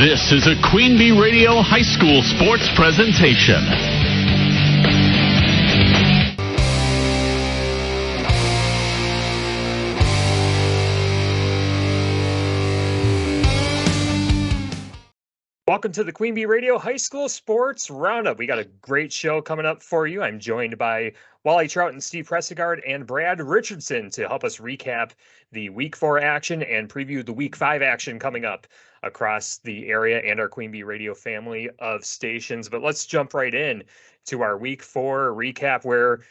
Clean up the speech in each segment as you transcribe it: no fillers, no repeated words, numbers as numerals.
This is a Queen Bee Radio High School sports presentation. Welcome to the Queen Bee Radio High School Sports Roundup. We got a great show coming up for you. I'm joined by Wally Trout and Steve Prestigard and Brad Richardson to help us recap the Week 4 action and preview the Week 5 action coming up across the area and our Queen Bee Radio family of stations. But let's jump right in to our Week 4 recap, where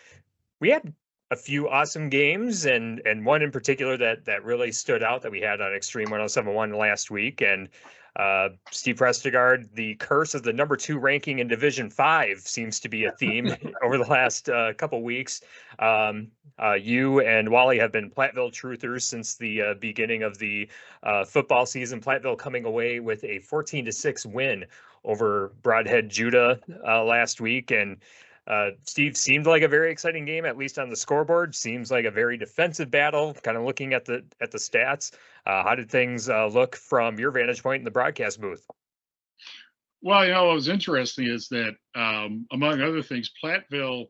we had a few awesome games and one in particular that really stood out that we had on Extreme 107.1 last week. And Steve Prestigard, the curse of the number 2 ranking in Division 5 seems to be a theme over the last couple weeks. You and Wally have been Platteville truthers since the beginning of the football season. Platteville coming away with a 14-6 win over Brodhead Judah last week. And Steve, seemed like a very exciting game, at least on the scoreboard. Seems like a very defensive battle, kind of looking at the stats. How did things look from your vantage point in the broadcast booth? Well, what was interesting is that, among other things, Platteville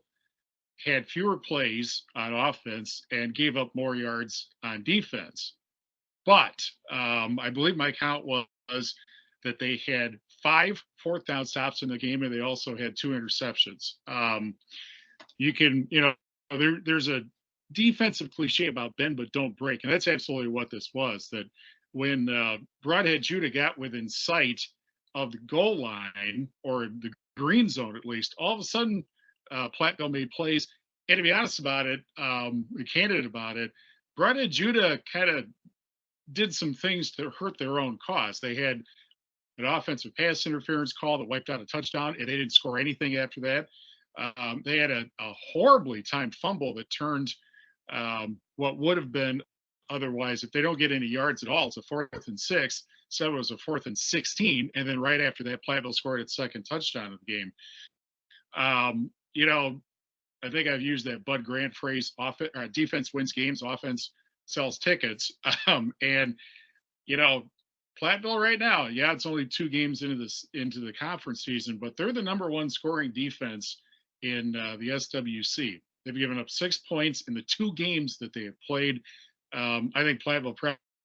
had fewer plays on offense and gave up more yards on defense. But I believe my count was that they had 5 fourth down stops in the game, and they also had 2 interceptions. There's a defensive cliche about bend but don't break, and that's absolutely what this was. That when Brodhead Judah got within sight of the goal line, or the green zone at least, all of a sudden Platteville made plays. And to be honest about it, candid about it, Brodhead Judah kind of did some things to hurt their own cause. They had an offensive pass interference call that wiped out a touchdown, and they didn't score anything after that. They had a horribly timed fumble that turned what would have been otherwise, if they don't get any yards at all, it's a 4th and 6. So it was a 4th and 16. And then right after that, Platteville scored its second touchdown of the game. I think I've used that Bud Grant phrase, defense wins games, offense sells tickets. Platteville right now, it's only 2 games into the conference season, but they're the number 1 scoring defense in the SWC. They've given up 6 points in the 2 games that they have played. I think Platteville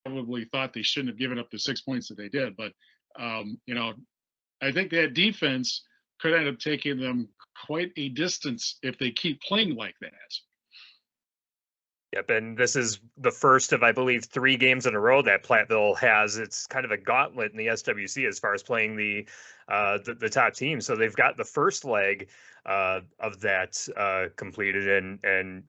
probably thought they shouldn't have given up the 6 points that they did, but I think that defense could end up taking them quite a distance if they keep playing like that. Yep, and this is the first of, I believe, 3 games in a row that Platteville has. It's kind of a gauntlet in the SWC as far as playing the top team. So they've got the first leg of that completed. And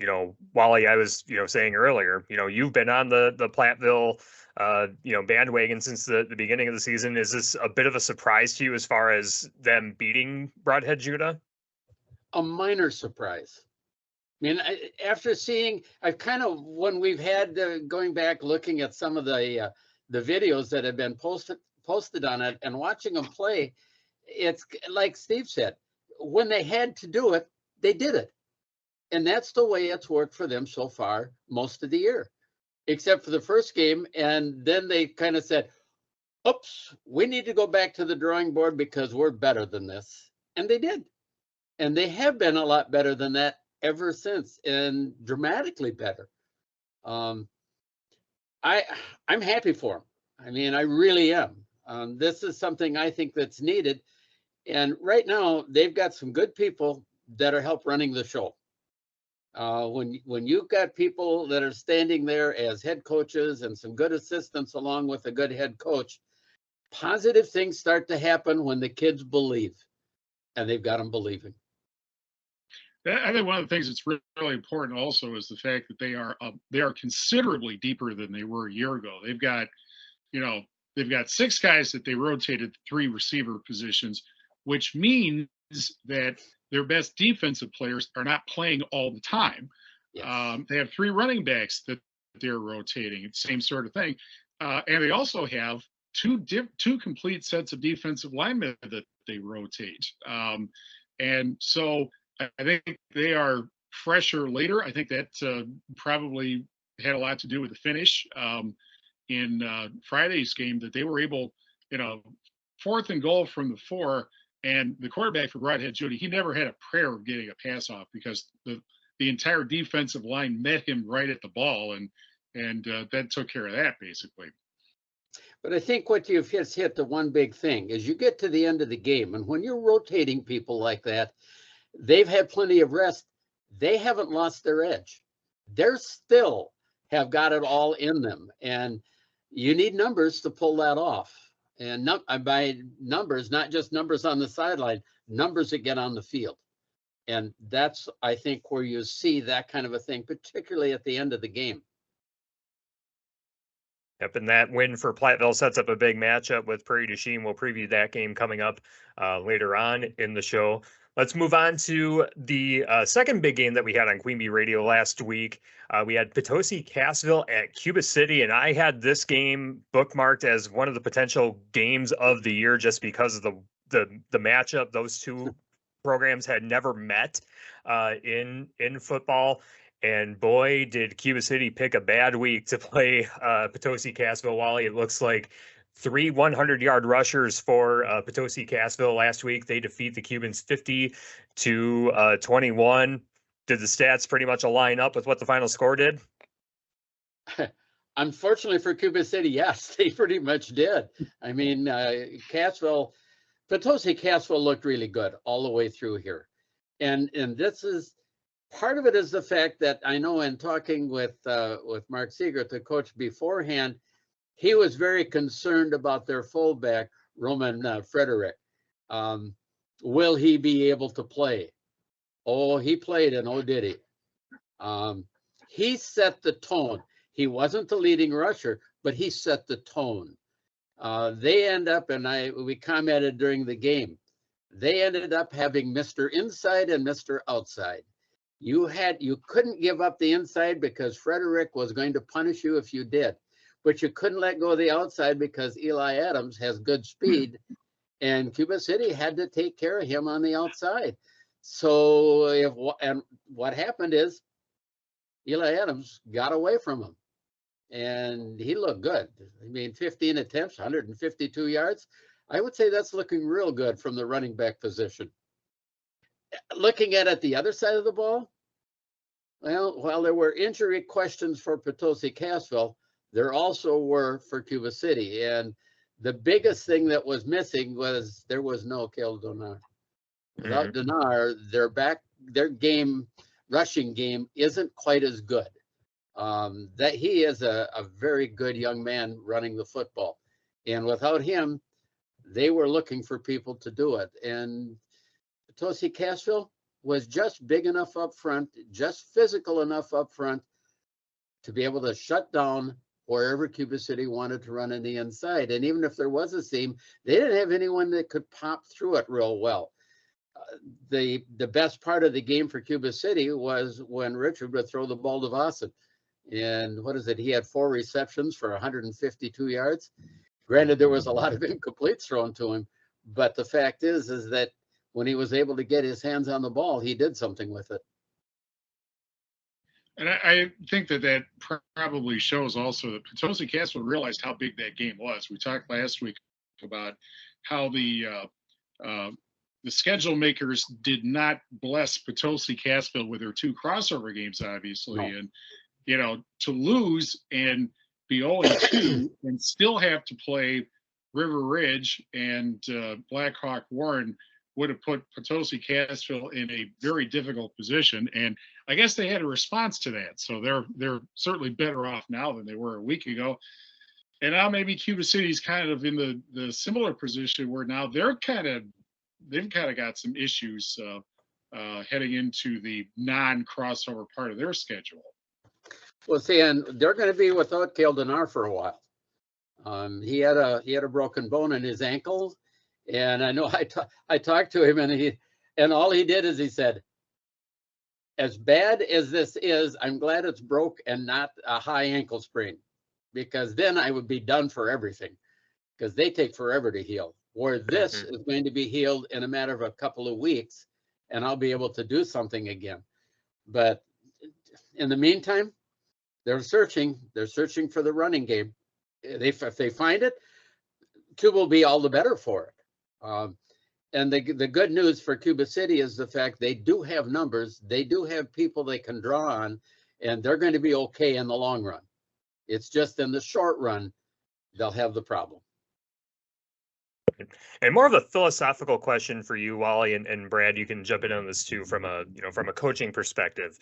Wally, I was saying earlier, you've been on the Platteville bandwagon since the beginning of the season. Is this a bit of a surprise to you as far as them beating Brodhead Judah? A minor surprise. I mean, after seeing, when we've had going back looking at some of the videos that have been posted on it and watching them play, it's like Steve said, when they had to do it, they did it. And that's the way it's worked for them so far most of the year, except for the first game. And then they kind of said, oops, we need to go back to the drawing board because we're better than this. And they did. And they have been a lot better than that ever since, and dramatically better. I'm happy for them. I mean, I really am. This is something I think that's needed. And right now, they've got some good people that are help running the show. When you've got people that are standing there as head coaches and some good assistants along with a good head coach, positive things start to happen when the kids believe, and they've got them believing. I think one of the things that's really important also is the fact that they are considerably deeper than they were a year ago. They've got 6 guys that they rotated 3 receiver positions, which means that their best defensive players are not playing all the time. Yes. They have 3 running backs that they're rotating. It's the same sort of thing. And they also have two complete sets of defensive linemen that they rotate. And so I think they are fresher later. I think that probably had a lot to do with the finish in Friday's game, that they were able, 4th and goal from the 4, and the quarterback for Broadhead Judy, he never had a prayer of getting a pass off because the entire defensive line met him right at the ball, and that took care of that basically. But I think what you've hit the one big thing is you get to the end of the game, and when you're rotating people like that, they've had plenty of rest. They haven't lost their edge. They're still have got it all in them, and you need numbers to pull that off. And by numbers, not just numbers on the sideline, numbers that get on the field. And that's, I think, where you see that kind of a thing, particularly at the end of the game. Yep, and that win for Platteville sets up a big matchup with Prairie du Chien. We'll preview that game coming up later on in the show. Let's move on to the second big game that we had on Queen Bee Radio last week. We had Potosi Cassville at Cuba City, and I had this game bookmarked as one of the potential games of the year just because of the matchup. Those two programs had never met in football. And boy, did Cuba City pick a bad week to play Potosi Cassville. Wally, it looks like 3 100-yard rushers for Potosi Cassville last week. They defeat the Cubans 50-21. Did the stats pretty much align up with what the final score did? Unfortunately for Cuba City, yes, they pretty much did. I mean, Potosi Cassville looked really good all the way through here. And this is, part of it is the fact that I know in talking with Mark Seegert, the coach beforehand, he was very concerned about their fullback, Roman Frederick. Will he be able to play? Oh, he played, and oh, did he. He set the tone. He wasn't the leading rusher, but he set the tone. They end up, and we commented during the game, they ended up having Mr. Inside and Mr. Outside. You couldn't give up the inside because Frederick was going to punish you if you did, but you couldn't let go of the outside because Eli Adams has good speed, and Cuba City had to take care of him on the outside. So what happened is Eli Adams got away from him, and he looked good. I mean, 15 attempts, 152 yards. I would say that's looking real good from the running back position. Looking at the other side of the ball, well, while there were injury questions for Potosi Cassville, there also were for Cuba City. And the biggest thing that was missing was there was no Cale Donar. Without Donar, their game, rushing game, isn't quite as good. That he is a very good young man running the football. And without him, they were looking for people to do it. And Potosi Cassville was just big enough up front, just physical enough up front to be able to shut down wherever Cuba City wanted to run in the inside. And even if there was a seam, they didn't have anyone that could pop through it real well. The best part of the game for Cuba City was when Richard would throw the ball to Vossen. And what is it? He had 4 receptions for 152 yards. Granted, there was a lot of incompletes thrown to him, but the fact is that when he was able to get his hands on the ball, he did something with it. And I think that probably shows also that Potosi Cassville realized how big that game was. We talked last week about how the schedule makers did not bless Potosi Cassville with their 2 crossover games, obviously. No. And, to lose and be 0-2 and still have to play River Ridge and Blackhawk Warren would have put Potosi Cassville in a very difficult position. And I guess they had a response to that. So they're certainly better off now than they were a week ago. And now maybe Cuba City's kind of in the similar position where now they've kind of got some issues heading into the non-crossover part of their schedule. Well, see, and they're going to be without Cale Donar for a while. He had a broken bone in his ankle, and I know I talked to him, and all he did is he said, "As bad as this is, I'm glad it's broke and not a high ankle sprain, because then I would be done for everything, because they take forever to heal. Where this is going to be healed in a matter of a couple of weeks, and I'll be able to do something again." But in the meantime, they're searching for the running game. If they find it, two will be all the better for it. And the good news for Cuba City is the fact they do have numbers. They do have people they can draw on, and they're going to be okay in the long run. It's just in the short run, they'll have the problem. And more of a philosophical question for you, Wally, and Brad, you can jump in on this too from a coaching perspective.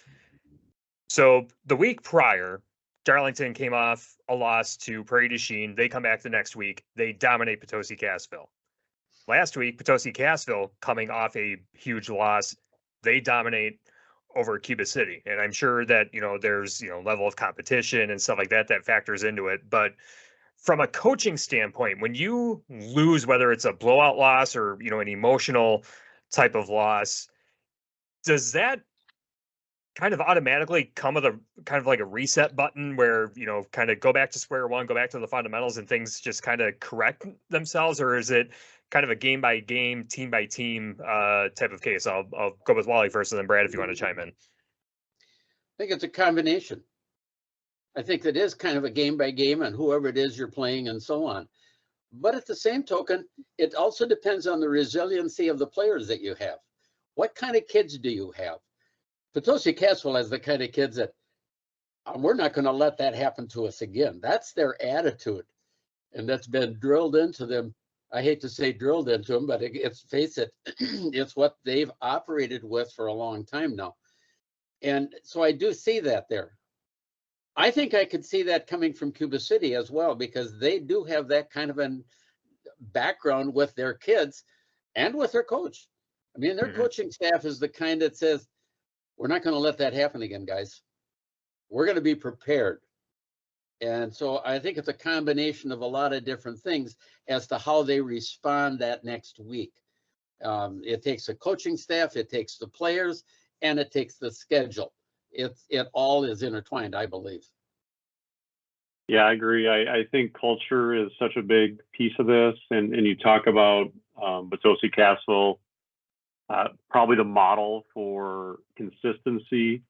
So the week prior, Darlington came off a loss to Prairie du Chien. They come back the next week. They dominate Potosi-Cassville. Last week, Potosi-Cassville coming off a huge loss. They dominate over Cuba City. And I'm sure that, there's, level of competition and stuff like that factors into it. But from a coaching standpoint, when you lose, whether it's a blowout loss or, an emotional type of loss, does that kind of automatically come with a kind of like a reset button where, kind of go back to square one, go back to the fundamentals and things just kind of correct themselves? Or is it kind of a game by game, team by team type of case? I'll go with Wally first and then Brad, if you want to chime in. I think it's a combination. I think that is kind of a game by game and whoever it is you're playing and so on. But at the same token, it also depends on the resiliency of the players that you have. What kind of kids do you have? Potosi-Cassville has the kind of kids that we're not going to let that happen to us again. That's their attitude. And that's been drilled into them. I hate to say drilled into them, but face it, it's what they've operated with for a long time now. And so I do see that there. I think I could see that coming from Cuba City as well, because they do have that kind of a background with their kids and with their coach. I mean, their coaching staff is the kind that says, we're not going to let that happen again, guys. We're going to be prepared. And so I think it's a combination of a lot of different things as to how they respond that next week. It takes a coaching staff, it takes the players, and it takes the schedule. It all is intertwined, I believe. Yeah, I agree. I think culture is such a big piece of this. And you talk about Potosi-Cassville, probably the model for consistency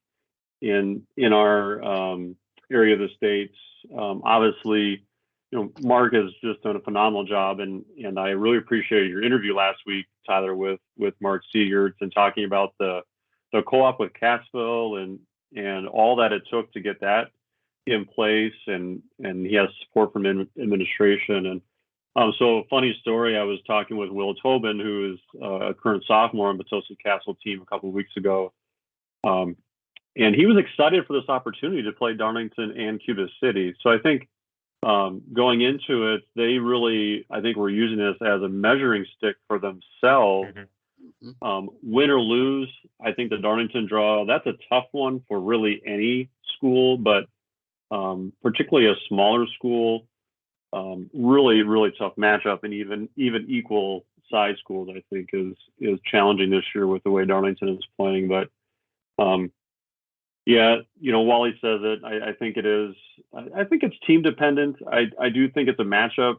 in our area of the states. Obviously, Mark has just done a phenomenal job, and I really appreciated your interview last week, Tyler, with Mark Siegerts, and talking about the co-op with Cassville and all that it took to get that in place, and he has support from administration. And so, funny story, I was talking with Will Tobin, who is a current sophomore on the Potosi-Cassville team a couple of weeks ago, and he was excited for this opportunity to play Darlington and Cuba City. So I think going into it, they really, I think, were using this as a measuring stick for themselves. Win or lose, I think the Darlington draw, that's a tough one for really any school, but particularly a smaller school, really, really tough matchup, and even equal size schools, I think, is challenging this year with the way Darlington is playing. But yeah, Wally says it. I think it is. I think it's team dependent. I do think it's a matchup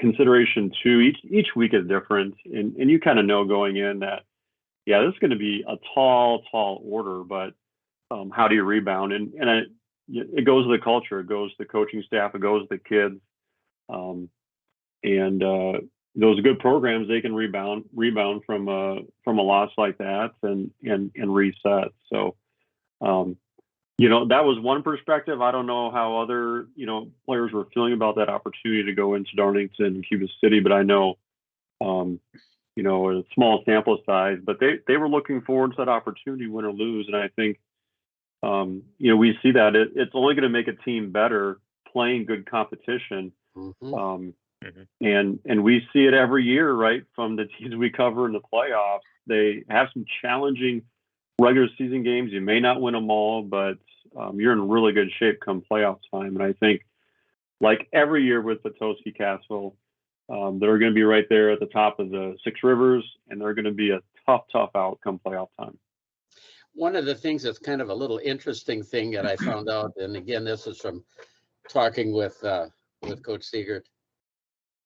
consideration too. Each week is different, and you kind of know going in that, yeah, this is going to be a tall order, but how do you rebound? And it goes to the culture, it goes to the coaching staff, it goes to the kids, and those good programs, they can rebound from a loss like that and reset. So that was one perspective. I don't know how other players were feeling about that opportunity to go into Darlington and Cuba City, but I know a small sample size, but they were looking forward to that opportunity, win or lose. And I think we see that it's only going to make a team better playing good competition. And we see it every year, right? From the teams we cover in the playoffs, they have some challenging regular season games. You may not win them all, but you're in really good shape come playoff time. And I think, like every year with Potosi-Cassville, they're going to be right there at the top of the Six Rivers, and they're going to be a tough out come playoff time. One of the things that's kind of a little interesting thing that I found out, and again, this is from talking with Coach Siegert,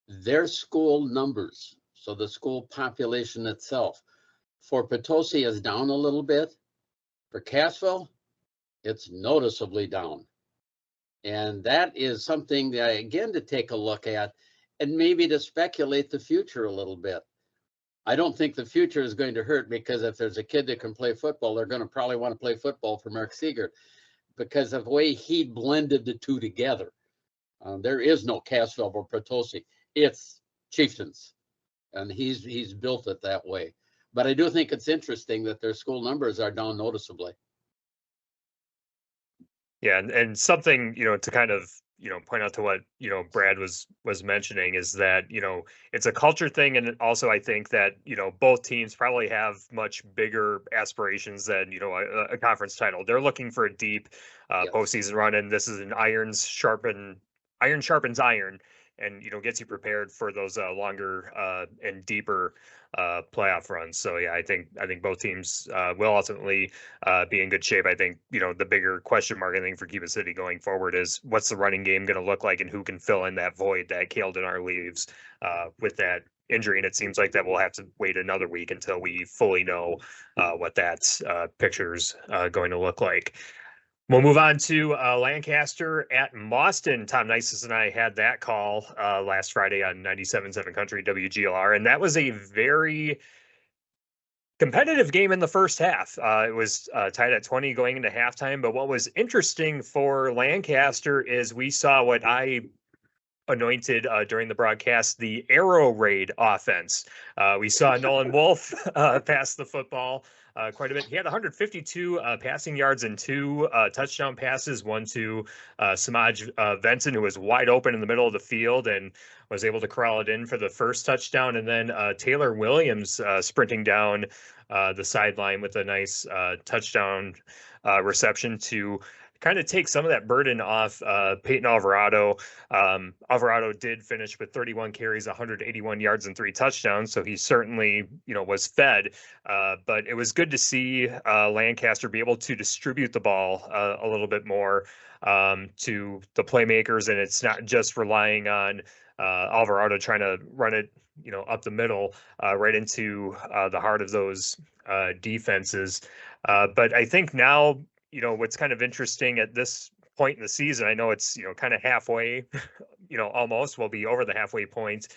their school numbers, so the school population itself, for Potosi is down a little bit. For Cassville, it's noticeably down. And that is something that, again, to take a look at and maybe to speculate the future a little bit. I don't think the future is going to hurt, because if there's a kid that can play football, they're going to probably want to play football for Mark Siegert because of the way he blended the two together. There is no Cassville or Potosi. It's Chieftains, and he's built it that way. But I do think it's interesting that their school numbers are down noticeably. Yeah, and something, to kind of, point out to what, Brad was mentioning is that, it's a culture thing. And also I think that, both teams probably have much bigger aspirations than, a conference title. They're looking for a deep Yes. postseason run, and this is an iron sharpens iron, and, gets you prepared for those longer and deeper playoff runs. So yeah, I think both teams will ultimately be in good shape. I think, the bigger question mark, I think, for Cuba City going forward is what's the running game going to look like, and who can fill in that void that Cale Denard leaves with that injury. And it seems like that we'll have to wait another week until we fully know what that picture's going to look like. We'll move on to Lancaster at Mauston. Tom Nices and I had that call last Friday on 97.7 Country WGLR, and that was a very competitive game in the first half. It was tied at 20 going into halftime, but what was interesting for Lancaster is we saw what I anointed during the broadcast, the Arrow Raid offense. We saw Nolan Wolf pass the football quite a bit. He had 152 passing yards and 2 touchdown passes, one to Samaj Benson, who was wide open in the middle of the field and was able to corral it in for the first touchdown. And then Taylor Williams sprinting down the sideline with a nice touchdown reception to kind of take some of that burden off Peyton Alvarado. Alvarado did finish with 31 carries, 181 yards, and 3 touchdowns. So he certainly, was fed. But it was good to see Lancaster be able to distribute the ball a little bit more to the playmakers. And it's not just relying on Alvarado trying to run it, up the middle, right into the heart of those defenses. But I think now, what's kind of interesting at this point in the season, I know it's, kind of halfway, almost we'll be over the halfway point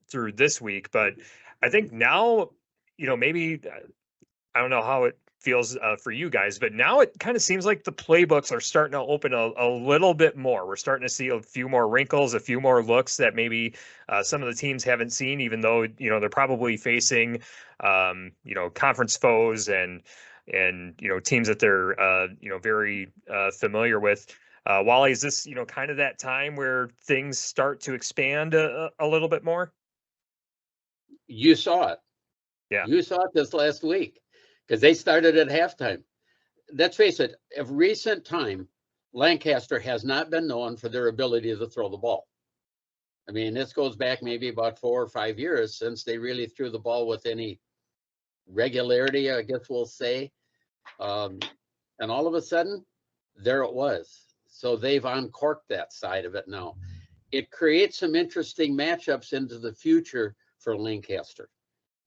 through this week. But I think now, maybe, I don't know how it feels for you guys, but now it kind of seems like the playbooks are starting to open a little bit more. We're starting to see a few more wrinkles, a few more looks that maybe some of the teams haven't seen, even though, they're probably facing, conference foes and teams that they're very familiar with. Wally, is this kind of that time where things start to expand a little bit more? You saw it. Yeah, you saw it this last week because they started at halftime. Let's face it, of recent time, Lancaster has not been known for their ability to throw the ball. I mean, this goes back maybe about 4 or 5 years since they really threw the ball with any regularity, I guess we'll say. And all of a sudden, there it was. So they've uncorked that side of it now. It creates some interesting matchups into the future for Lancaster.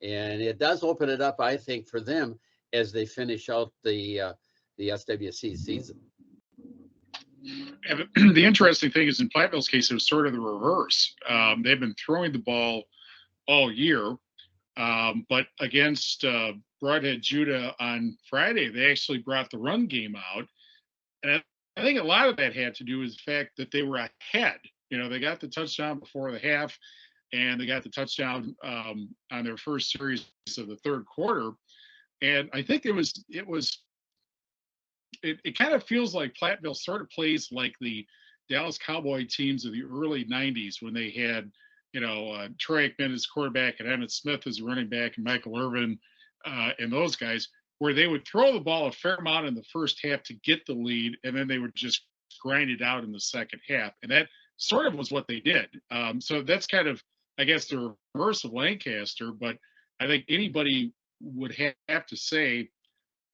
And it does open it up, I think, for them as they finish out the SWC season. And the interesting thing is in Platteville's case, it was sort of the reverse. They've been throwing the ball all year. But against Broadhead Judah on Friday, they actually brought the run game out. And I think a lot of that had to do with the fact that they were ahead. They got the touchdown before the half, and they got the touchdown on their first series of the third quarter. And I think it kind of feels like Platteville sort of plays like the Dallas Cowboy teams of the early 90s when they had Troy Aikman as quarterback and Emmett Smith as running back and Michael Irvin and those guys, where they would throw the ball a fair amount in the first half to get the lead, and then they would just grind it out in the second half. And that sort of was what they did. So that's kind of, I guess, the reverse of Lancaster. But I think anybody would have to say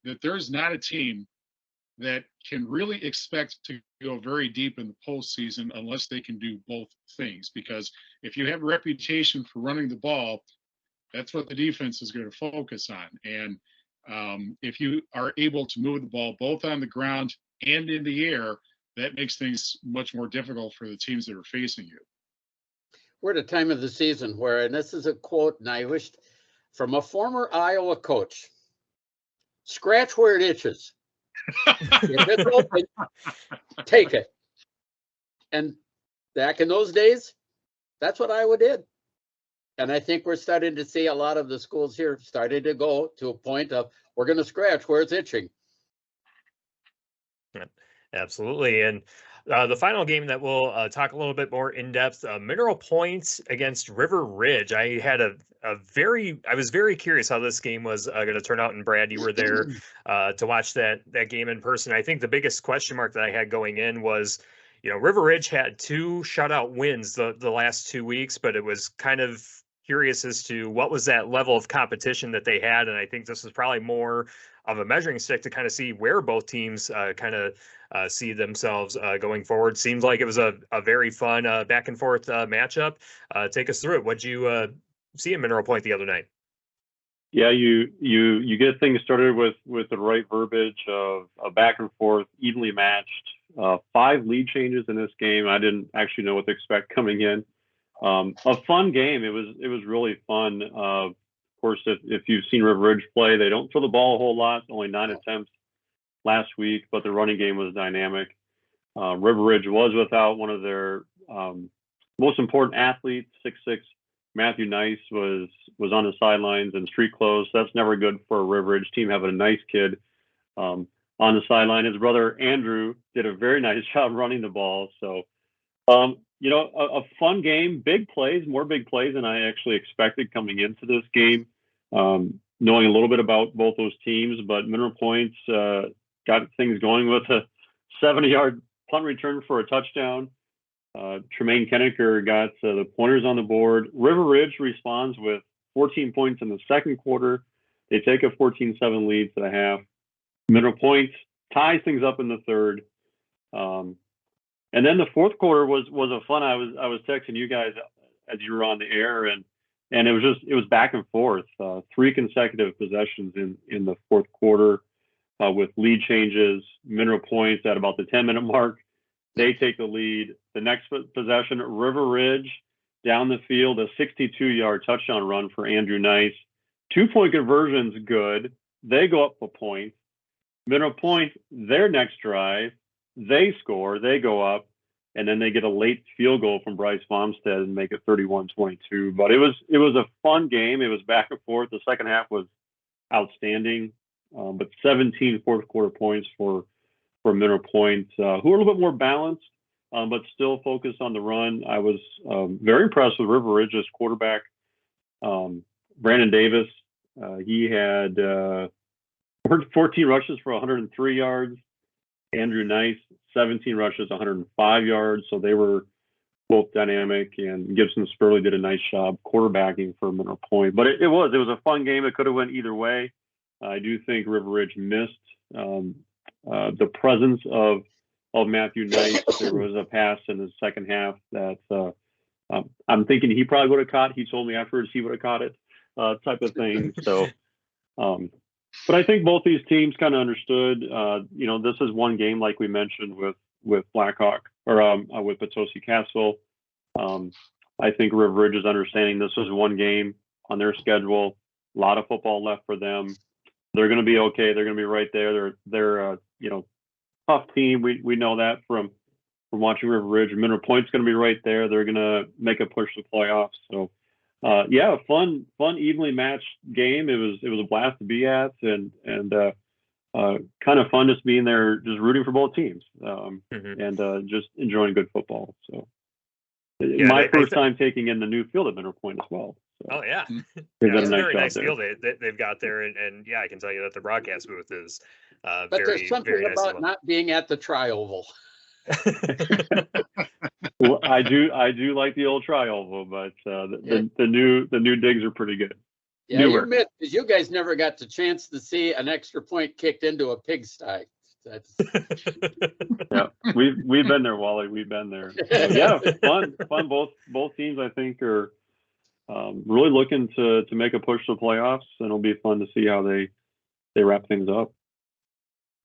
that there's not a team that can really expect to go very deep in the postseason unless they can do both things. Because if you have a reputation for running the ball, that's what the defense is going to focus on. And if you are able to move the ball both on the ground and in the air, that makes things much more difficult for the teams that are facing you. We're at a time of the season where, and this is a quote, and I wished from a former Iowa coach, scratch where it itches. If it's open, take it. And back in those days, that's what Iowa did. And I think we're starting to see a lot of the schools here starting to go to a point of, we're going to scratch where it's itching. Absolutely. And the final game that we'll talk a little bit more in depth, Mineral Point against River Ridge. I was very curious how this game was going to turn out. And Brad, you were there to watch that game in person. I think the biggest question mark that I had going in was, River Ridge had 2 shutout wins the last 2 weeks, but it was kind of curious as to what was that level of competition that they had. And I think this is probably more of a measuring stick to kind of see where both teams kind of see themselves going forward. Seems like it was a very fun back and forth matchup. Take us through it. What'd you see in Mineral Point the other night? Yeah, you get things started with the right verbiage of a back and forth, evenly matched. 5 lead changes in this game. I didn't actually know what to expect coming in. A fun game. It was really fun. Of course, if you've seen River Ridge play, they don't throw the ball a whole lot. Only 9 attempts last week, but the running game was dynamic. River Ridge was without one of their most important athletes, 6'6". Matthew Nice was on the sidelines and street clothes. So that's never good for a River Ridge team, having a nice kid on the sideline. His brother Andrew did a very nice job running the ball. So, a fun game, big plays, more big plays than I actually expected coming into this game. Knowing a little bit about both those teams, but Mineral Points got things going with a 70-yard punt return for a touchdown. Tremaine Kennecker got the pointers on the board. River Ridge responds with 14 points in the second quarter. They take a 14-7 lead to the half. Mineral Point ties things up in the third. And then the fourth quarter was a fun. I was texting you guys as you were on the air, and it was back and forth. 3 consecutive possessions in the fourth quarter with lead changes. Mineral Points at about the 10-minute mark, they take the lead. The next possession, River Ridge down the field, a 62-yard touchdown run for Andrew Nice. 2-point conversions, good. They go up a point. Mineral Point, their next drive, they score, they go up, and then they get a late field goal from Bryce Momstead and make it 31-22. But it was a fun game. It was back and forth. The second half was outstanding, but 17 fourth quarter points for Mineral Point, who are a little bit more balanced, but still focused on the run. I was very impressed with River Ridge's quarterback, Brandon Davis. He had 14 rushes for 103 yards. Andrew Nice, 17 rushes, 105 yards. So they were both dynamic, and Gibson Spurley did a nice job quarterbacking for Mineral Point. But it was a fun game. It could have went either way. I do think River Ridge missed the presence of Matthew Nice. There was a pass in the second half that I'm thinking he probably would have caught. He told me afterwards he would have caught it, type of thing. So, but I think both these teams kind of understood. This is one game, like we mentioned with Blackhawk or with Potosi Castle. I think River Ridge is understanding this is one game on their schedule. A lot of football left for them. They're going to be okay. They're going to be right there. They're tough team. We know that from watching River Ridge. Mineral Point's going to be right there. They're going to make a push to playoffs. So, fun, evenly matched game. It was a blast to be at, and kind of fun just being there, just rooting for both teams, and just enjoying good football. So, my first time taking in the new field at Mineral Point as well. So. Oh yeah, it's a very nice field they've got there, and I can tell you that the broadcast booth is but very, there's something very nice about not being at the Tri-Oval. Well, I do like the old Tri-Oval, but the new digs are pretty good. Yeah, you missed because you guys never got the chance to see an extra point kicked into a pigsty. Yeah, we've been there, Wally. We've been there. So, yeah, fun. Both teams, I think, are really looking to make a push to the playoffs, and it'll be fun to see how they wrap things up.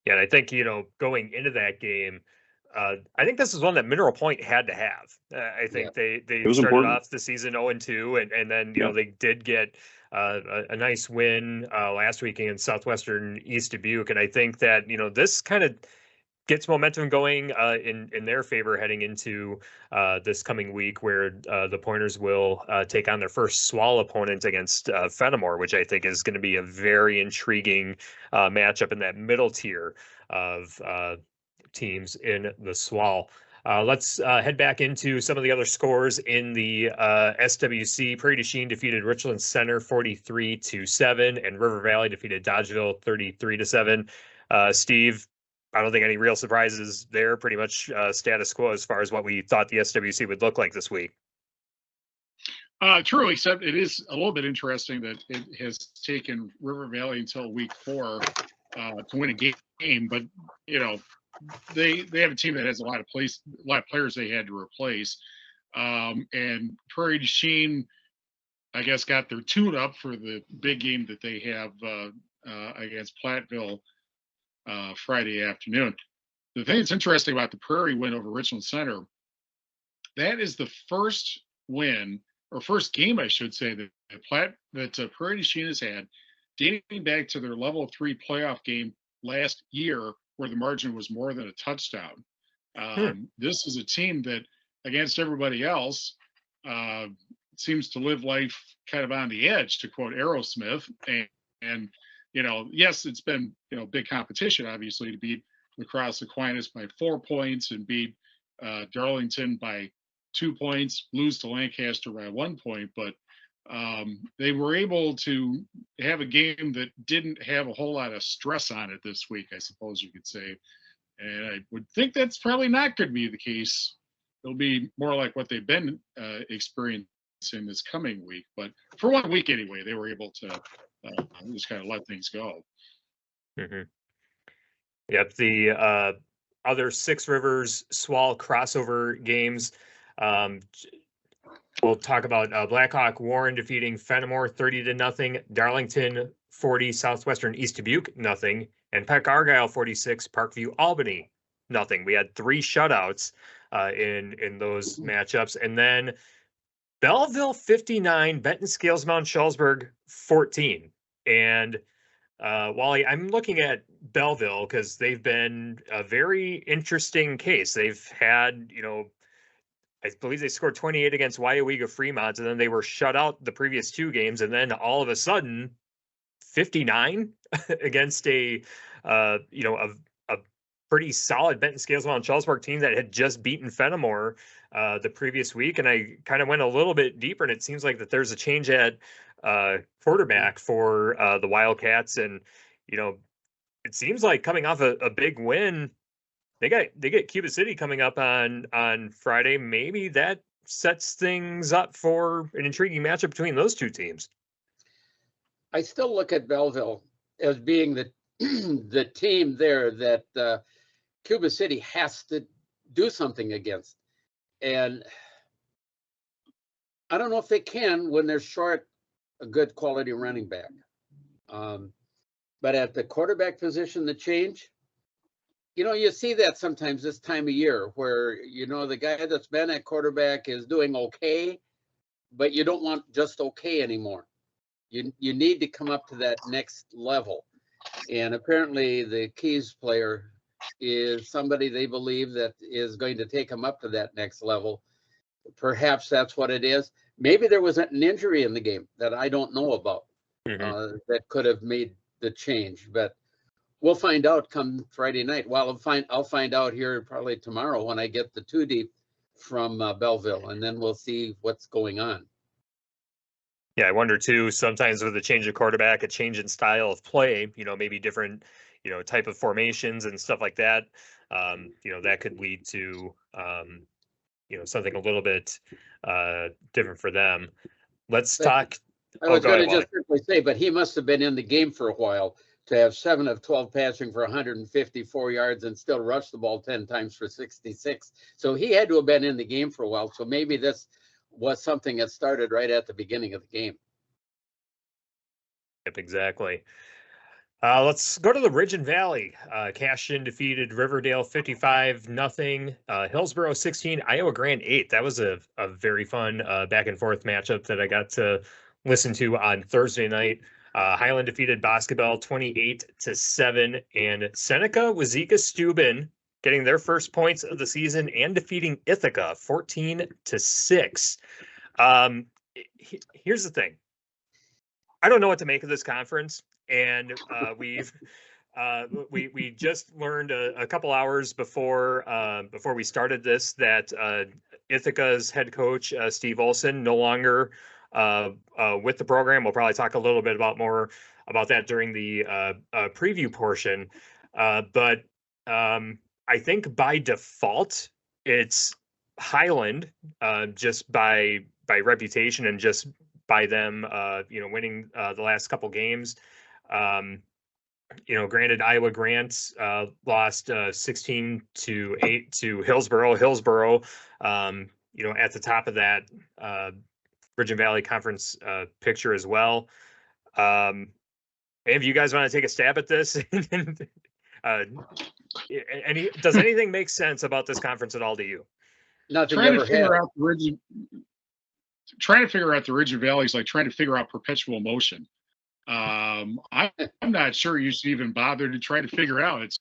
Yeah, and I think going into that game, I think this is one that Mineral Point had to have. I think they was started important. off the season 0-2, and then you know they did get a nice win last week against Southwestern East Dubuque, and I think that you know this kind of gets momentum going in their favor heading into this coming week, where the Pointers will take on their first SWAL opponent against Fennimore, which I think is going to be a very intriguing matchup in that middle tier of teams in the SWAL. Let's head back into some of the other scores in the SWC. Prairie du Chien defeated Richland Center 43-7, and River Valley defeated Dodgeville 33-7. Steve, I don't think any real surprises there. Pretty much status quo as far as what we thought the SWC would look like this week. True, except it is a little bit interesting that it has taken River Valley until week 4 to win a game. But you know, they have a team that has a lot of players they had to replace. And Prairie du Chien, I guess, got their tune up for the big game that they have against Platteville Friday afternoon. The thing that's interesting about the Prairie win over Richland Center, that is the first win, or first game, I should say, that Prairie du Chien has had, dating back to their level 3 playoff game last year, where the margin was more than a touchdown. This is a team that, against everybody else, seems to live life kind of on the edge, to quote Aerosmith. And you know, yes, it's been, you know, big competition, obviously, to beat Lacrosse Aquinas by 4 points and beat Darlington by 2 points, lose to Lancaster by 1 point. But they were able to have a game that didn't have a whole lot of stress on it this week, I suppose you could say. And I would think that's probably not going to be the case. It'll be more like what they've been experiencing this coming week. But for 1 week anyway, they were able to just kind of let things go. Mm-hmm. Yep. The other Six Rivers SWAL crossover games. We'll talk about Blackhawk Warren defeating Fennimore 30-0, Darlington 40, Southwestern East Dubuque 0, and Peck Argyle 46, Parkview Albany 0. We had 3 shutouts in those matchups, and then Belleville 59, Benton Scales Mount Shullsburg 14. And Wally, I'm looking at Belleville because they've been a very interesting case. They've had, you know, I believe they scored 28 against Waiawega Fremont, and then they were shut out the previous 2 games, and then all of a sudden 59 against a pretty solid Benton Scales Mount Shullsburg team that had just beaten Fennimore the previous week. And I kind of went a little bit deeper, and it seems like that there's a change at quarterback for the Wildcats. And, you know, it seems like coming off a big win, they get Cuba City coming up on Friday. Maybe that sets things up for an intriguing matchup between those 2 teams. I still look at Belleville as being the team there that Cuba City has to do something against. And I don't know if they can when they're short a good quality running back. But at the quarterback position, the change, you know, you see that sometimes this time of year where, you know, the guy that's been at quarterback is doing okay, but you don't want just okay anymore. You need to come up to that next level. And apparently the Keys player is somebody they believe that is going to take them up to that next level. Perhaps that's what it is. Maybe there was an injury in the game that I don't know about that could have made the change, but we'll find out come Friday night. Well, I'll find out here probably tomorrow when I get the 2 deep from Belleville, and then we'll see what's going on. Yeah, I wonder too, sometimes with a change of quarterback, a change in style of play, you know, maybe different, you know, type of formations and stuff like that, you know, that could lead to, you know, something a little bit different for them. Let's talk. I was going to just simply say, but he must have been in the game for a while to have 7 of 12 passing for 154 yards and still rush the ball 10 times for 66. So he had to have been in the game for a while. So maybe this was something that started right at the beginning of the game. Yep, exactly. Let's go to the Ridge and Valley. Cashin defeated Riverdale 55-0. Hillsborough 16, Iowa Grande 8. That was a very fun back and forth matchup that I got to listen to on Thursday night. Highland defeated Boscobel 28-7, and Seneca Wazeeka Steuben getting their first points of the season and defeating Ithaca 14-6. Here's the thing. I don't know what to make of this conference, and we just learned a couple hours before we started this that Ithaca's head coach Steve Olson no longer with the program. We'll probably talk a little bit more about that during the preview portion, but I think by default it's Highland, just by reputation and just by them, winning the last couple games. Granted, Iowa Grande lost 16-8 to Hillsborough. Hillsborough, at the top of that Ridge and Valley Conference picture as well. Any of you guys want to take a stab at this? Does anything make sense about this conference at all to you? Nothing. Trying to figure out the Ridge and Valley is like trying to figure out perpetual motion. I'm not sure you should even bother to try to figure out. It's,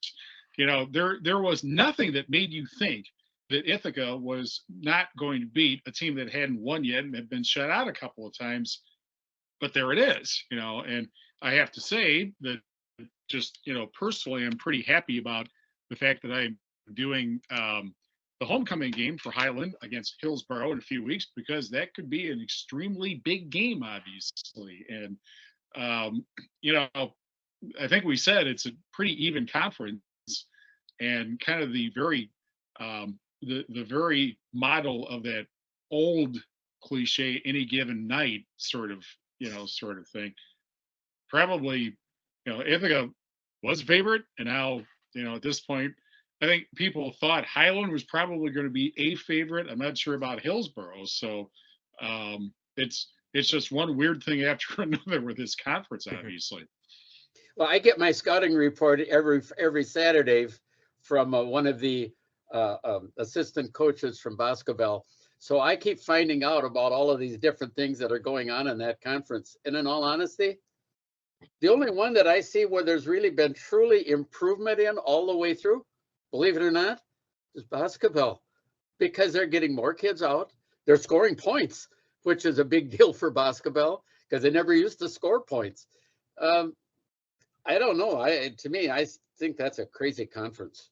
there was nothing that made you think that Ithaca was not going to beat a team that hadn't won yet and had been shut out a couple of times. But there it is, and I have to say that just, personally, I'm pretty happy about the fact that I'm doing the homecoming game for Highland against Hillsborough in a few weeks, because that could be an extremely big game, obviously. And, I think we said it's a pretty even conference, and kind of the very, the very model of that old cliche, any given night sort of thing. Probably, Ithaca was a favorite, and now, at this point, I think people thought Highland was probably going to be a favorite. I'm not sure about Hillsborough. So it's just one weird thing after another with this conference, obviously. Well, I get my scouting report every Saturday from one of the assistant coaches from Boscobel. So I keep finding out about all of these different things that are going on in that conference. And in all honesty, the only one that I see where there's really been truly improvement in all the way through, believe it or not, is Boscobel, because they're getting more kids out. They're scoring points, which is a big deal for Boscobel because they never used to score points. I don't know. To me, I think that's a crazy conference.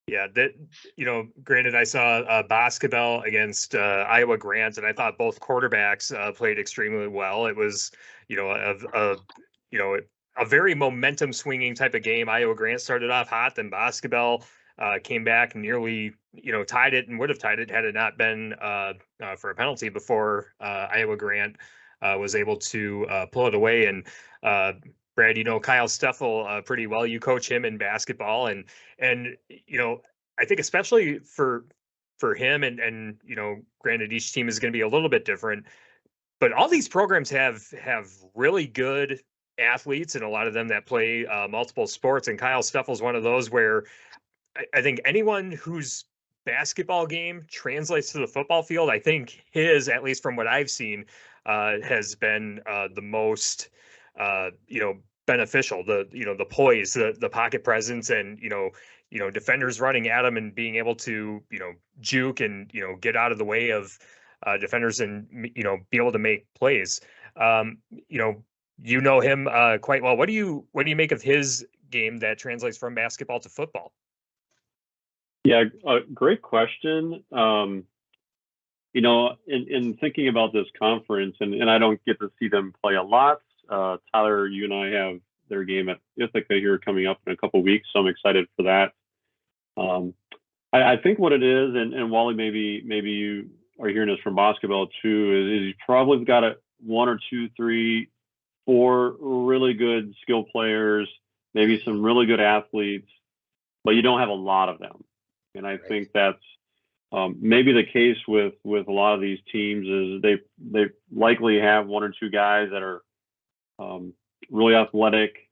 Yeah, that, granted, I saw Boscobel against Iowa Grande, and I thought both quarterbacks played extremely well. It was, a very momentum swinging type of game. Iowa Grande started off hot, then Boscobel came back and nearly, tied it, and would have tied it had it not been for a penalty before Iowa Grande was able to pull it away. And Brad, Kyle Steffel pretty well. You coach him in basketball, and I think especially for him, and granted each team is going to be a little bit different, but all these programs have really good athletes, and a lot of them that play multiple sports. And Kyle Steffel is one of those where I think anyone whose basketball game translates to the football field, I think his, at least from what I've seen, has been the most beneficial. The poise, the pocket presence, and defenders running at him and being able to juke and get out of the way of defenders and be able to make plays. Him quite well. What do you make of his game that translates from basketball to football? Yeah, great question. In thinking about this conference, and I don't get to see them play a lot. Tyler, you and I have their game at Ithaca here coming up in a couple of weeks, so I'm excited for that. I think what it is, and Wally, maybe you are hearing this from Boscobel too, is you probably got one or two, three, four really good skill players, maybe some really good athletes, but you don't have a lot of them. And I think that's maybe the case with a lot of these teams is they likely have one or two guys that are really athletic,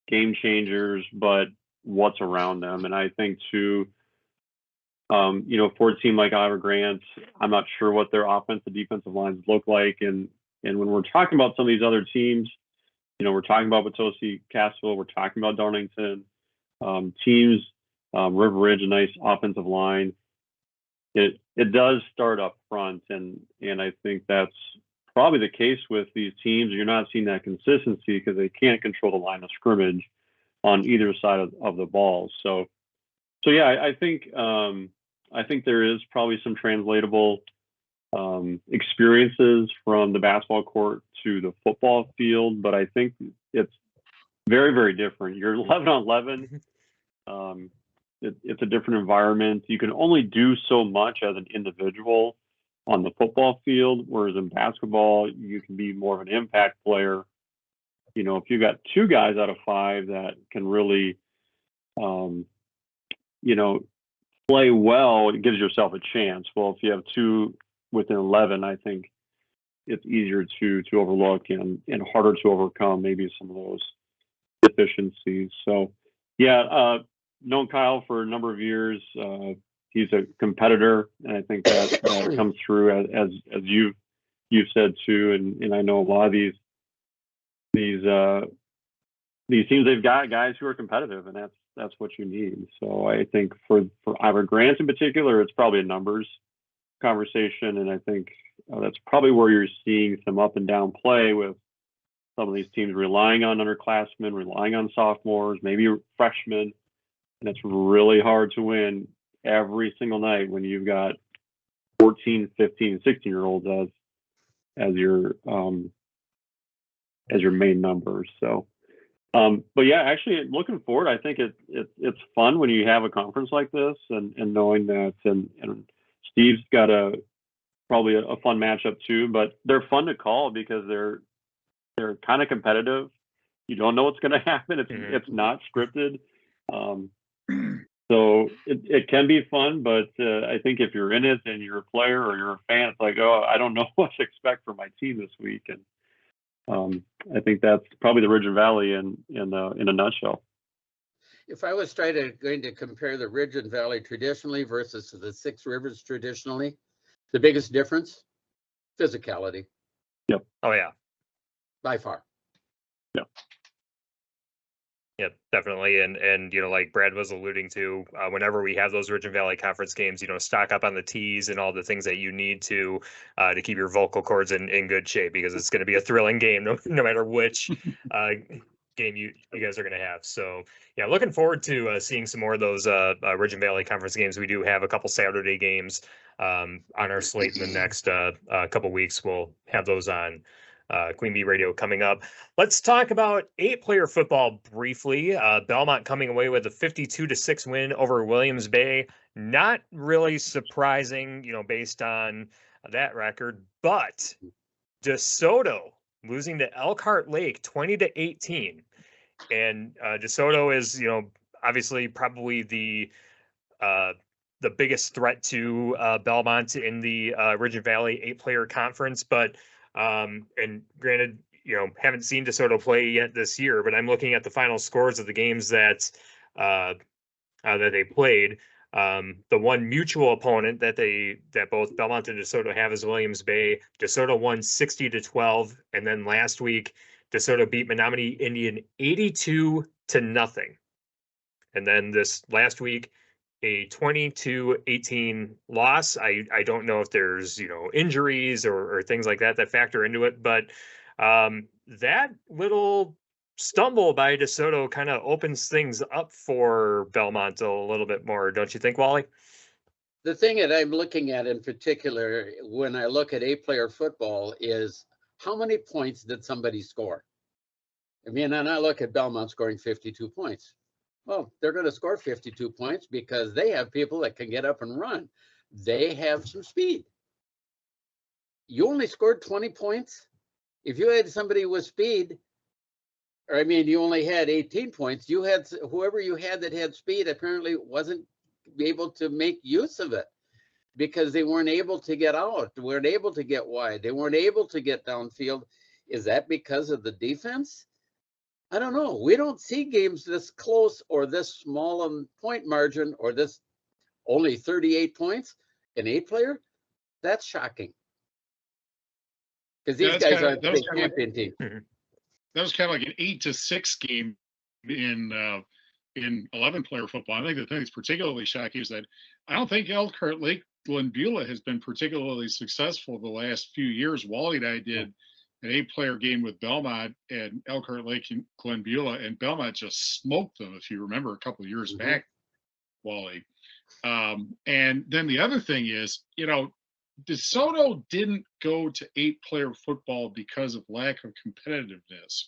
game changers, but what's around them. And I think too, for a team like Iowa Grant, I'm not sure what their offensive defensive lines look like. And when we're talking about some of these other teams, we're talking about Potosi, Cassville, we're talking about Darlington, teams, River Ridge, a nice offensive line. It does start up front, and I think that's probably the case with these teams. You're not seeing that consistency because they can't control the line of scrimmage on either side of the ball. So yeah, I think there is probably some translatable experiences from the basketball court to the football field, but I think it's very, very different. You're 11 on 11. It's a different environment. You can only do so much as an individual on the football field, whereas in basketball, you can be more of an impact player. If you've got 2 guys out of 5 that can really, play well, it gives yourself a chance. Well, if you have 2 within 11, I think it's easier to overlook and harder to overcome maybe some of those deficiencies. So, yeah, known Kyle for a number of years. He's a competitor, and I think that comes through as you've said too. And I know a lot of these teams, they've got guys who are competitive, and that's what you need. So I think for Iowa Grant in particular, it's probably a numbers conversation, and I think that's probably where you're seeing some up and down play with some of these teams relying on underclassmen, relying on sophomores, maybe freshmen, and it's really hard to win every single night when you've got 14, 15, 16-year-olds as your main numbers. So, but yeah, actually looking forward, I think it's fun when you have a conference like this and knowing that, and Steve's got probably a fun matchup too, but they're fun to call because they're kind of competitive. You don't know what's going to happen. It's not scripted. So it can be fun, but I think if you're in it and you're a player or you're a fan, it's like, oh, I don't know what to expect from my team this week. And I think that's probably the Ridge and Valley in a nutshell. If I was going to compare the Ridge and Valley traditionally versus the 6 Rivers traditionally, the biggest difference, physicality. Yep. Oh yeah. By far. Yep. Yep, definitely. And like Brad was alluding to, whenever we have those Ridge and Valley Conference games, stock up on the tees and all the things that you need to keep your vocal cords in good shape, because it's going to be a thrilling game no matter which game you guys are going to have. So yeah, looking forward to seeing some more of those Ridge and Valley Conference games. We do have a couple Saturday games on our slate in the next couple weeks. We'll have those on Queen Bee Radio coming up. Let's talk about 8-player football briefly. Belmont coming away with a 52-6 win over Williams Bay. Not really surprising, based on that record, but DeSoto losing to Elkhart Lake 20-18. And DeSoto is, obviously probably the biggest threat to Belmont in the Ridge and Valley 8-player conference, but and granted, haven't seen DeSoto play yet this year, but I'm looking at the final scores of the games that they played. The one mutual opponent that both Belmont and DeSoto have is Williams Bay. DeSoto won 60-12, and then last week DeSoto beat Menominee Indian 82-0. And then this last week, a 20-18 loss. I don't know if there's, injuries or things like that factor into it, but that little stumble by DeSoto kind of opens things up for Belmont a little bit more, don't you think, Wally? The thing that I'm looking at in particular when I look at 8-player football is how many points did somebody score? And I look at Belmont scoring 52 points. Well, they're going to score 52 points because they have people that can get up and run. They have some speed. You only scored 20 points. If you had somebody with speed, you only had 18 points. You had whoever you had that had speed apparently wasn't able to make use of it because they weren't able to get out. They weren't able to get wide. They weren't able to get downfield. Is that because of the defense? I don't know. We don't see games this close or this small point margin or this only 38 points in 8-player. That's shocking. Because these guys are the big champion team. That was kind of like an 8-6 game in 11-player football. I think the thing that's particularly shocking is that I don't think Elkhart Lake Glenbeulah has been particularly successful the last few years. Wally and I did an 8-player game with Belmont and Elkhart Lake and Glenbeulah, and Belmont just smoked them, if you remember, a couple of years back, Wally. And then the other thing is, DeSoto didn't go to 8-player football because of lack of competitiveness,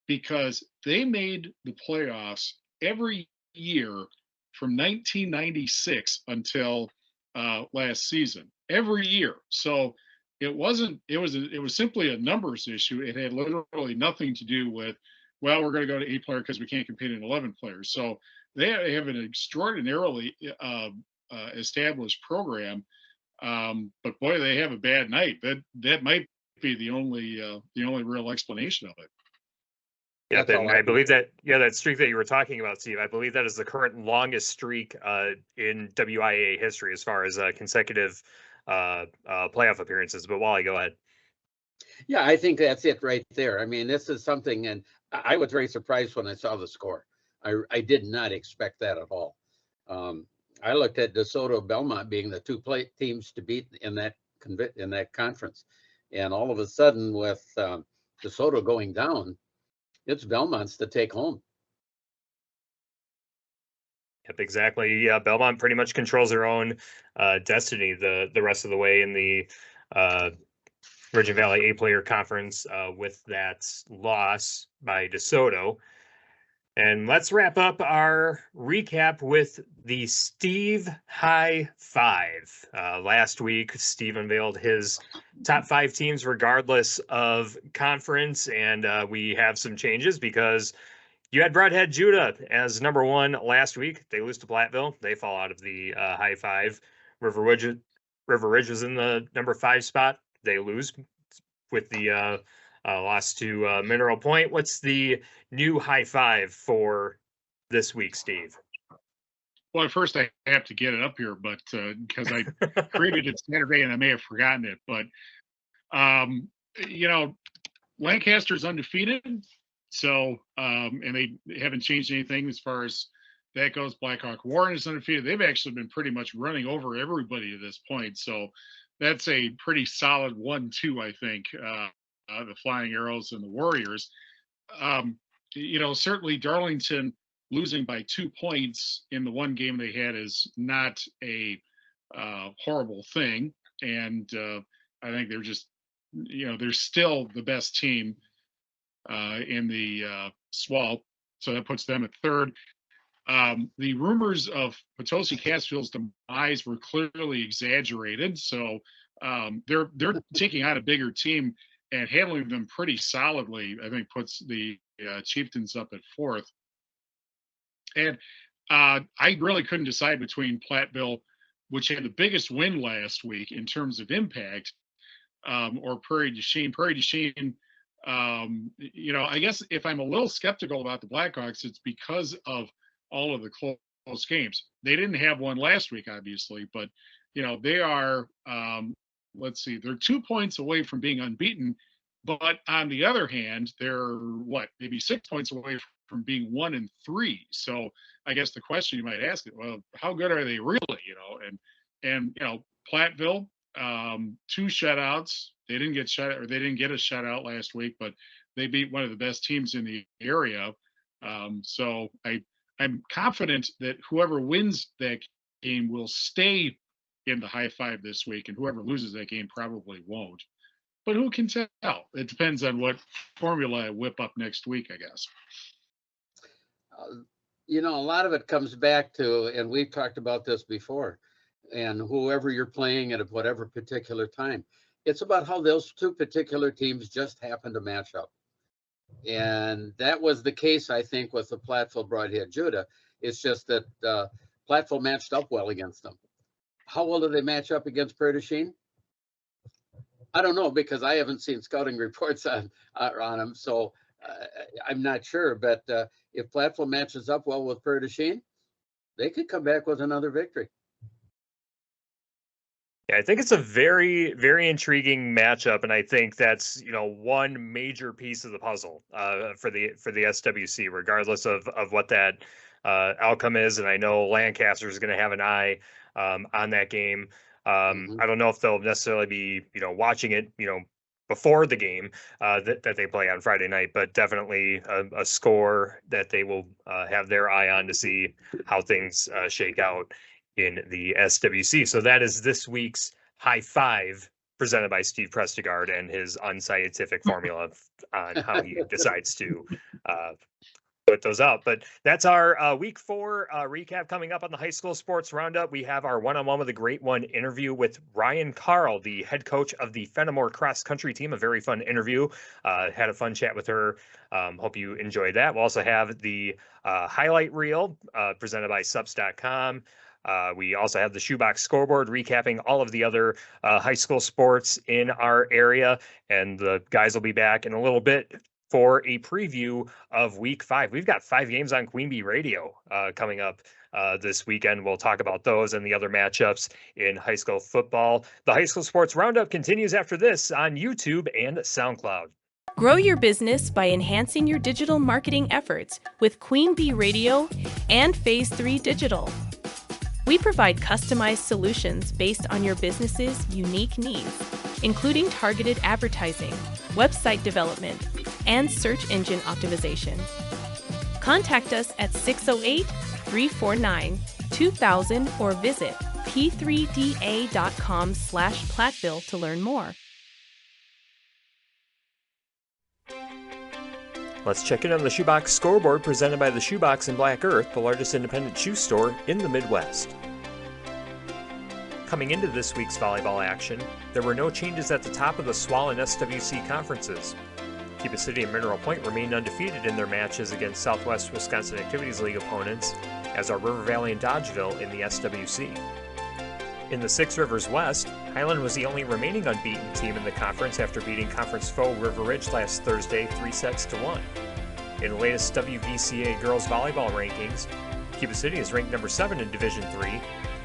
because they made the playoffs every year from 1996 until last season, every year. So it was simply a numbers issue. It had literally nothing to do with, well, we're going to go to 8-player because we can't compete in 11 players. So they have an extraordinarily established program. But boy, they have a bad night. That might be the only real explanation of it. Yeah, I believe that. Yeah, that streak that you were talking about, Steve. I believe that is the current longest streak in WIA history as far as consecutive playoff appearances. But Wally, go ahead. Yeah, I think that's it right there. I mean, this is something, and I was very surprised when I saw the score. I did not expect that at all. I looked at DeSoto Belmont being the two teams to beat in that conference, and all of a sudden with DeSoto going down, it's Belmont's to take home. Yep, exactly. Yeah, Belmont pretty much controls their own destiny the rest of the way in the Virgin Valley 8-player conference with that loss by DeSoto. And let's wrap up our recap with the Steve High Five. Last week, Steve unveiled his top 5 teams regardless of conference, and we have some changes because you had Broadhead Judah as number 1 last week. They lose to Platteville. They fall out of the High Five. River Ridge was in the number 5 spot. They lose with the loss to Mineral Point. What's the new High Five for this week, Steve? Well, first I have to get it up here, but because I created it Saturday and I may have forgotten it. But Lancaster's undefeated, so and they haven't changed anything as far as that goes. Blackhawk Warren is undefeated. They've actually been pretty much running over everybody to this point, so that's a pretty solid 1-2, I think. The Flying Arrows and the Warriors. Certainly Darlington losing by 2 points in the one game they had is not a horrible thing. And I think they're just, they're still the best team in the SWAL. So that puts them at 3rd. The rumors of Potosi Catskill's demise were clearly exaggerated. So they're taking on a bigger team and handling them pretty solidly, I think, puts the Chieftains up at 4th. And I really couldn't decide between Platteville, which had the biggest win last week in terms of impact, or Prairie du Chien. Prairie du Chien, I guess if I'm a little skeptical about the Blackhawks, it's because of all of the close games. They didn't have one last week, obviously, but, they are they're 2 points away from being unbeaten, but on the other hand, they're maybe 6 points away from being 1-3. So I guess the question you might ask is, well, how good are they really? And Platteville, 2 shutouts. They didn't get a shutout last week, but they beat one of the best teams in the area. So I'm confident that whoever wins that game will stay in the High Five this week, and whoever loses that game probably won't. But who can tell? It depends on what formula I whip up next week, I guess. A lot of it comes back to, and we've talked about this before, and whoever you're playing at whatever particular time, it's about how those 2 particular teams just happen to match up. And that was the case, I think, with the Platteville Broadhead Judah. It's just that Platteville matched up well against them. How well do they match up against Prairie du Chien? I don't know, because I haven't seen scouting reports on them. So I'm not sure, but if Platteville matches up well with Prairie du Chien, they could come back with another victory. Yeah, I think it's a very, very intriguing matchup, and I think that's one major piece of the puzzle for the SWC, regardless of what that outcome is. And I know Lancaster is going to have an eye on that game. I don't know if they'll necessarily be watching it before the game that they play on Friday night, but definitely a score that they will have their eye on to see how things shake out in the SWC. So that is this week's High Five, presented by Steve Prestigard and his unscientific formula on how he decides to put those out. But that's our week 4 recap. Coming up on the High School Sports Roundup, we have our one-on-one with a great one interview with Ryanne Carl, the head coach of the Fennimore cross country team. A very fun interview. Had a fun chat with her. Hope you enjoyed that. We'll also have the highlight reel presented by Subs.com. We also have the Shoebox Scoreboard recapping all of the other high school sports in our area. And the guys will be back in a little bit for a preview of week 5. We've got 5 games on Queen Bee Radio coming up this weekend. We'll talk about those and the other matchups in high school football. The High School Sports Roundup continues after this on YouTube and SoundCloud. Grow your business by enhancing your digital marketing efforts with Queen Bee Radio and Phase 3 Digital. We provide customized solutions based on your business's unique needs, including targeted advertising, website development, and search engine optimization. Contact us at 608-349-2000 or visit p3da.com/Platteville to learn more. Let's check in on the Shoebox Scoreboard presented by the Shoebox in Black Earth, the largest independent shoe store in the Midwest. Coming into this week's volleyball action, there were no changes at the top of the SWAL and SWC conferences. Cuba City and Mineral Point remained undefeated in their matches against Southwest Wisconsin Activities League opponents, as are River Valley and Dodgeville in the SWC. In the Six Rivers West, Highland was the only remaining unbeaten team in the conference after beating conference foe River Ridge last Thursday 3-1. In the latest WVCA girls volleyball rankings, Cuba City is ranked number 7 in Division III,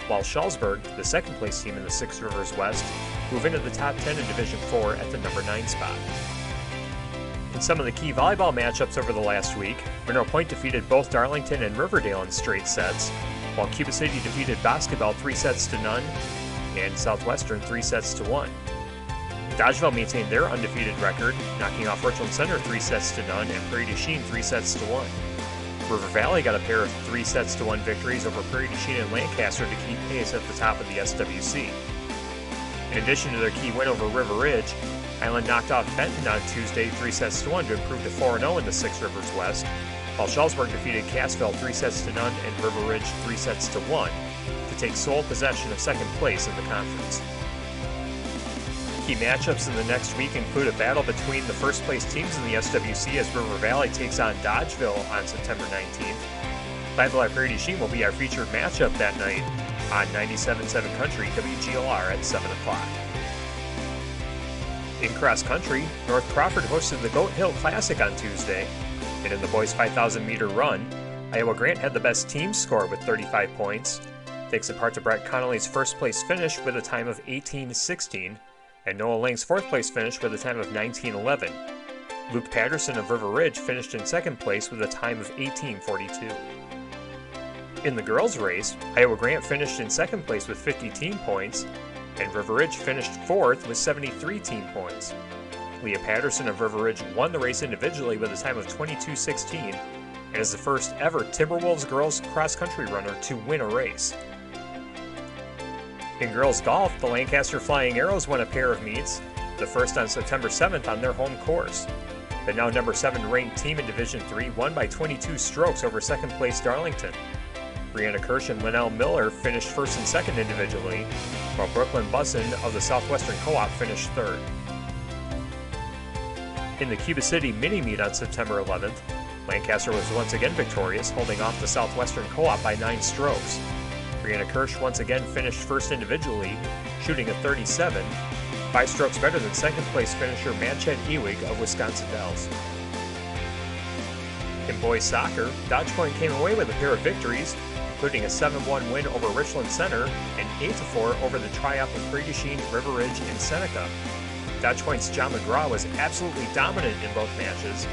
while Shalsburg, the second place team in the Six Rivers West, move into the top 10 in Division IV at the number 9 spot. In some of the key volleyball matchups over the last week, Mineral Point defeated both Darlington and Riverdale in straight sets, while Cuba City defeated Basketball 3-0 and Southwestern 3-1. Dodgeville maintained their undefeated record, knocking off Richland Center 3-0 and Prairie du Chien 3-1. River Valley got a pair of 3-1 victories over Prairie du Chien and Lancaster to keep pace at the top of the SWC. In addition to their key win over River Ridge, Highland knocked off Benton on Tuesday 3-1 to improve to 4-0 in the Six Rivers West, while Shalsburg defeated Cassville 3-0 and River Ridge 3-1 to take sole possession of second place in the conference. Key matchups in the next week include a battle between the first place teams in the SWC as River Valley takes on Dodgeville on September 19th. Platteville at Prairie du Chien will be our featured matchup that night on 97.7 Country WGLR at 7 o'clock. In cross country, North Crawford hosted the Goat Hill Classic on Tuesday, and in the boys' 5,000 meter run, Iowa Grant had the best team score with 35 points, thanks in part to Brett Connolly's first place finish with a time of 18:16, and Noah Lang's fourth place finish with a time of 19:11. Luke Patterson of River Ridge finished in second place with a time of 18:42. In the girls' race, Iowa Grant finished in second place with 50 team points, and River Ridge finished fourth with 73 team points. Leah Patterson of River Ridge won the race individually with a time of 22:16 and is the first ever Timberwolves girls cross-country runner to win a race. In girls golf, the Lancaster Flying Arrows won a pair of meets, the first on September 7th on their home course. The now number 7 ranked team in Division III won by 22 strokes over second place Darlington. Brianna Kirsch and Linnell Miller finished first and second individually, while Brooklyn Bussin of the Southwestern Co-op finished third. In the Cuba City mini-meet on September 11th, Lancaster was once again victorious, holding off the Southwestern Co-op by 9 strokes. Brianna Kirsch once again finished first individually, shooting a 37, 5 strokes better than second place finisher Manchet Ewig of Wisconsin Dells. In boys soccer, Dodge Point came away with a pair of victories, including a 7-1 win over Richland Center and 8-4 over the Triumph of Prairie du Chien, River Ridge, and Seneca. Dodge Point's John McGraw was absolutely dominant in both matches,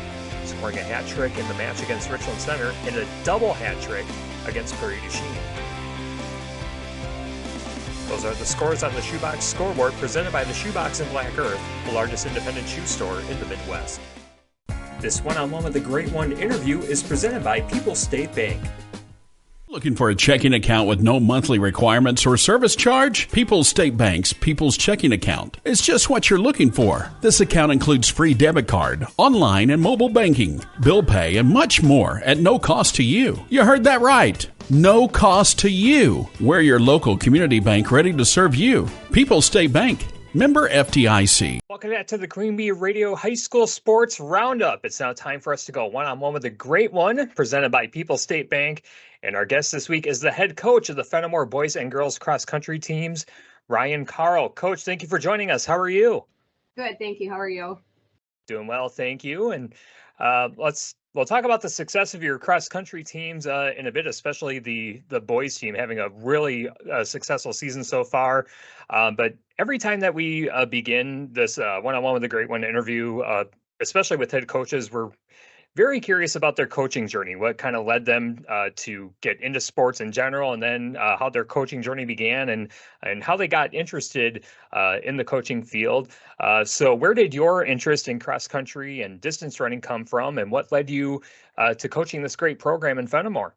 scoring a hat trick in the match against Richland Center and a double hat trick against Prairie du Chien. Those are the scores on the Shoebox Scoreboard, presented by the Shoebox in Black Earth, the largest independent shoe store in the Midwest. This one-on-one with the Great One interview is presented by People's State Bank. Looking for a checking account with no monthly requirements or service charge? People's State Bank's People's Checking Account is just what you're looking for. This account includes free debit card, online and mobile banking, bill pay, and much more at no cost to you. You heard that right. No cost to you. We're your local community bank ready to serve you. People's State Bank. Member FDIC. Welcome back to the Queen Bee Radio High School Sports Roundup. It's now time for us to go one-on-one with the Great One, presented by People's State Bank. And our guest this week is the head coach of the Fennimore boys and girls cross country teams, Ryanne Carl. Coach, thank you for joining us. How are you? Good, thank you. How are you? Doing well, thank you. And we'll talk about the success of your cross country teams in a bit, especially the boys team having a really successful season so far. But every time that we begin this one-on-one with the Great One interview, especially with head coaches, we're very curious about their coaching journey, what kind of led them to get into sports in general, and then how their coaching journey began and how they got interested in the coaching field. So where did your interest in cross country and distance running come from, and what led you to coaching this great program in Fennimore?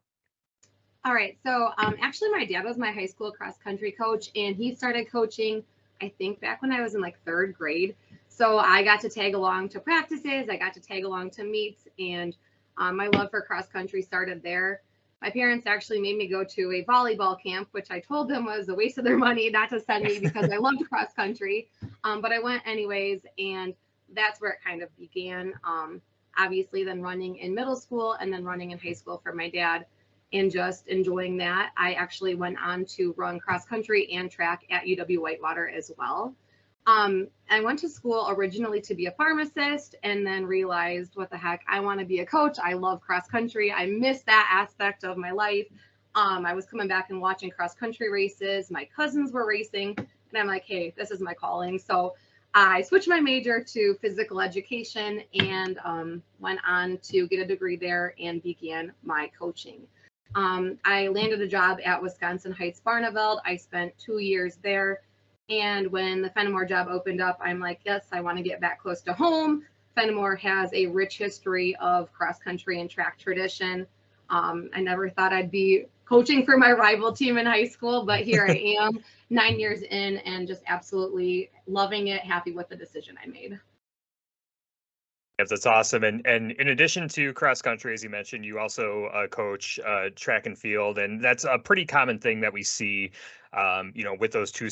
All right. So actually, my dad was my high school cross country coach, and he started coaching, I think, back when I was in like 3rd grade. So I got to tag along to practices. I got to tag along to meets, and my love for cross country started there. My parents actually made me go to a volleyball camp, which I told them was a waste of their money not to send me because I loved cross country. But I went anyways, and that's where it kind of began. Obviously, then running in middle school and then running in high school for my dad, and just enjoying that. I actually went on to run cross country and track at UW-Whitewater as well. I went to school originally to be a pharmacist, and then realized, what the heck, I want to be a coach. I love cross country. I miss that aspect of my life. I was coming back and watching cross country races. My cousins were racing, and I'm like, hey, this is my calling. So I switched my major to physical education and went on to get a degree there and began my coaching. I landed a job at Wisconsin Heights Barneveld. I spent 2 years there. And when the Fennimore job opened up, I'm like, yes, I want to get back close to home. Fennimore has a rich history of cross country and track tradition. I never thought I'd be coaching for my rival team in high school, but here I am 9 years in and just absolutely loving it, happy with the decision I made. Yes, that's awesome. And in addition to cross country, as you mentioned, you also coach track and field, and that's a pretty common thing that we see, with those two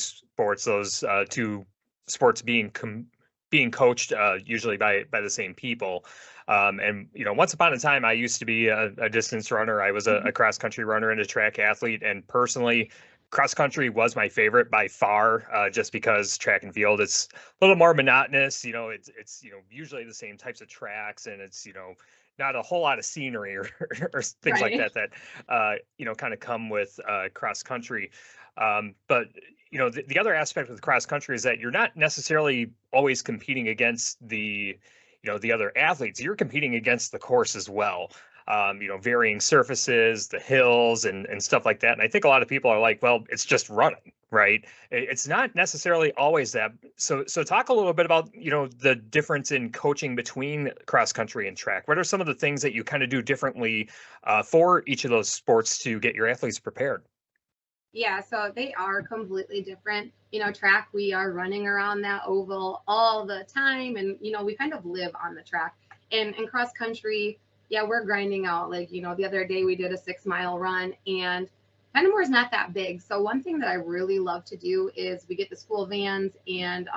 sports, being coached usually by the same people. And once upon a time, I used to be a distance runner. I was a cross country runner and a track athlete, and personally, cross country was my favorite by far, just because track and field, it's a little more monotonous. It's usually the same types of tracks, and it's not a whole lot of scenery or things Right. like that kind of come with cross country. But the other aspect with cross country is that you're not necessarily always competing against the other athletes. You're competing against the course as well. Varying surfaces, the hills and stuff like that. And I think a lot of people are like, well, it's just running, right? It's not necessarily always that. So talk a little bit about, the difference in coaching between cross country and track. What are some of the things that you kind of do differently for each of those sports to get your athletes prepared? Yeah, so they are completely different. Track, we are running around that oval all the time, and, we kind of live on the track. And in cross country, yeah, we're grinding out. Like, the other day we did a 6-mile run, and Fennimore is not that big. So one thing that I really love to do is we get the school vans, and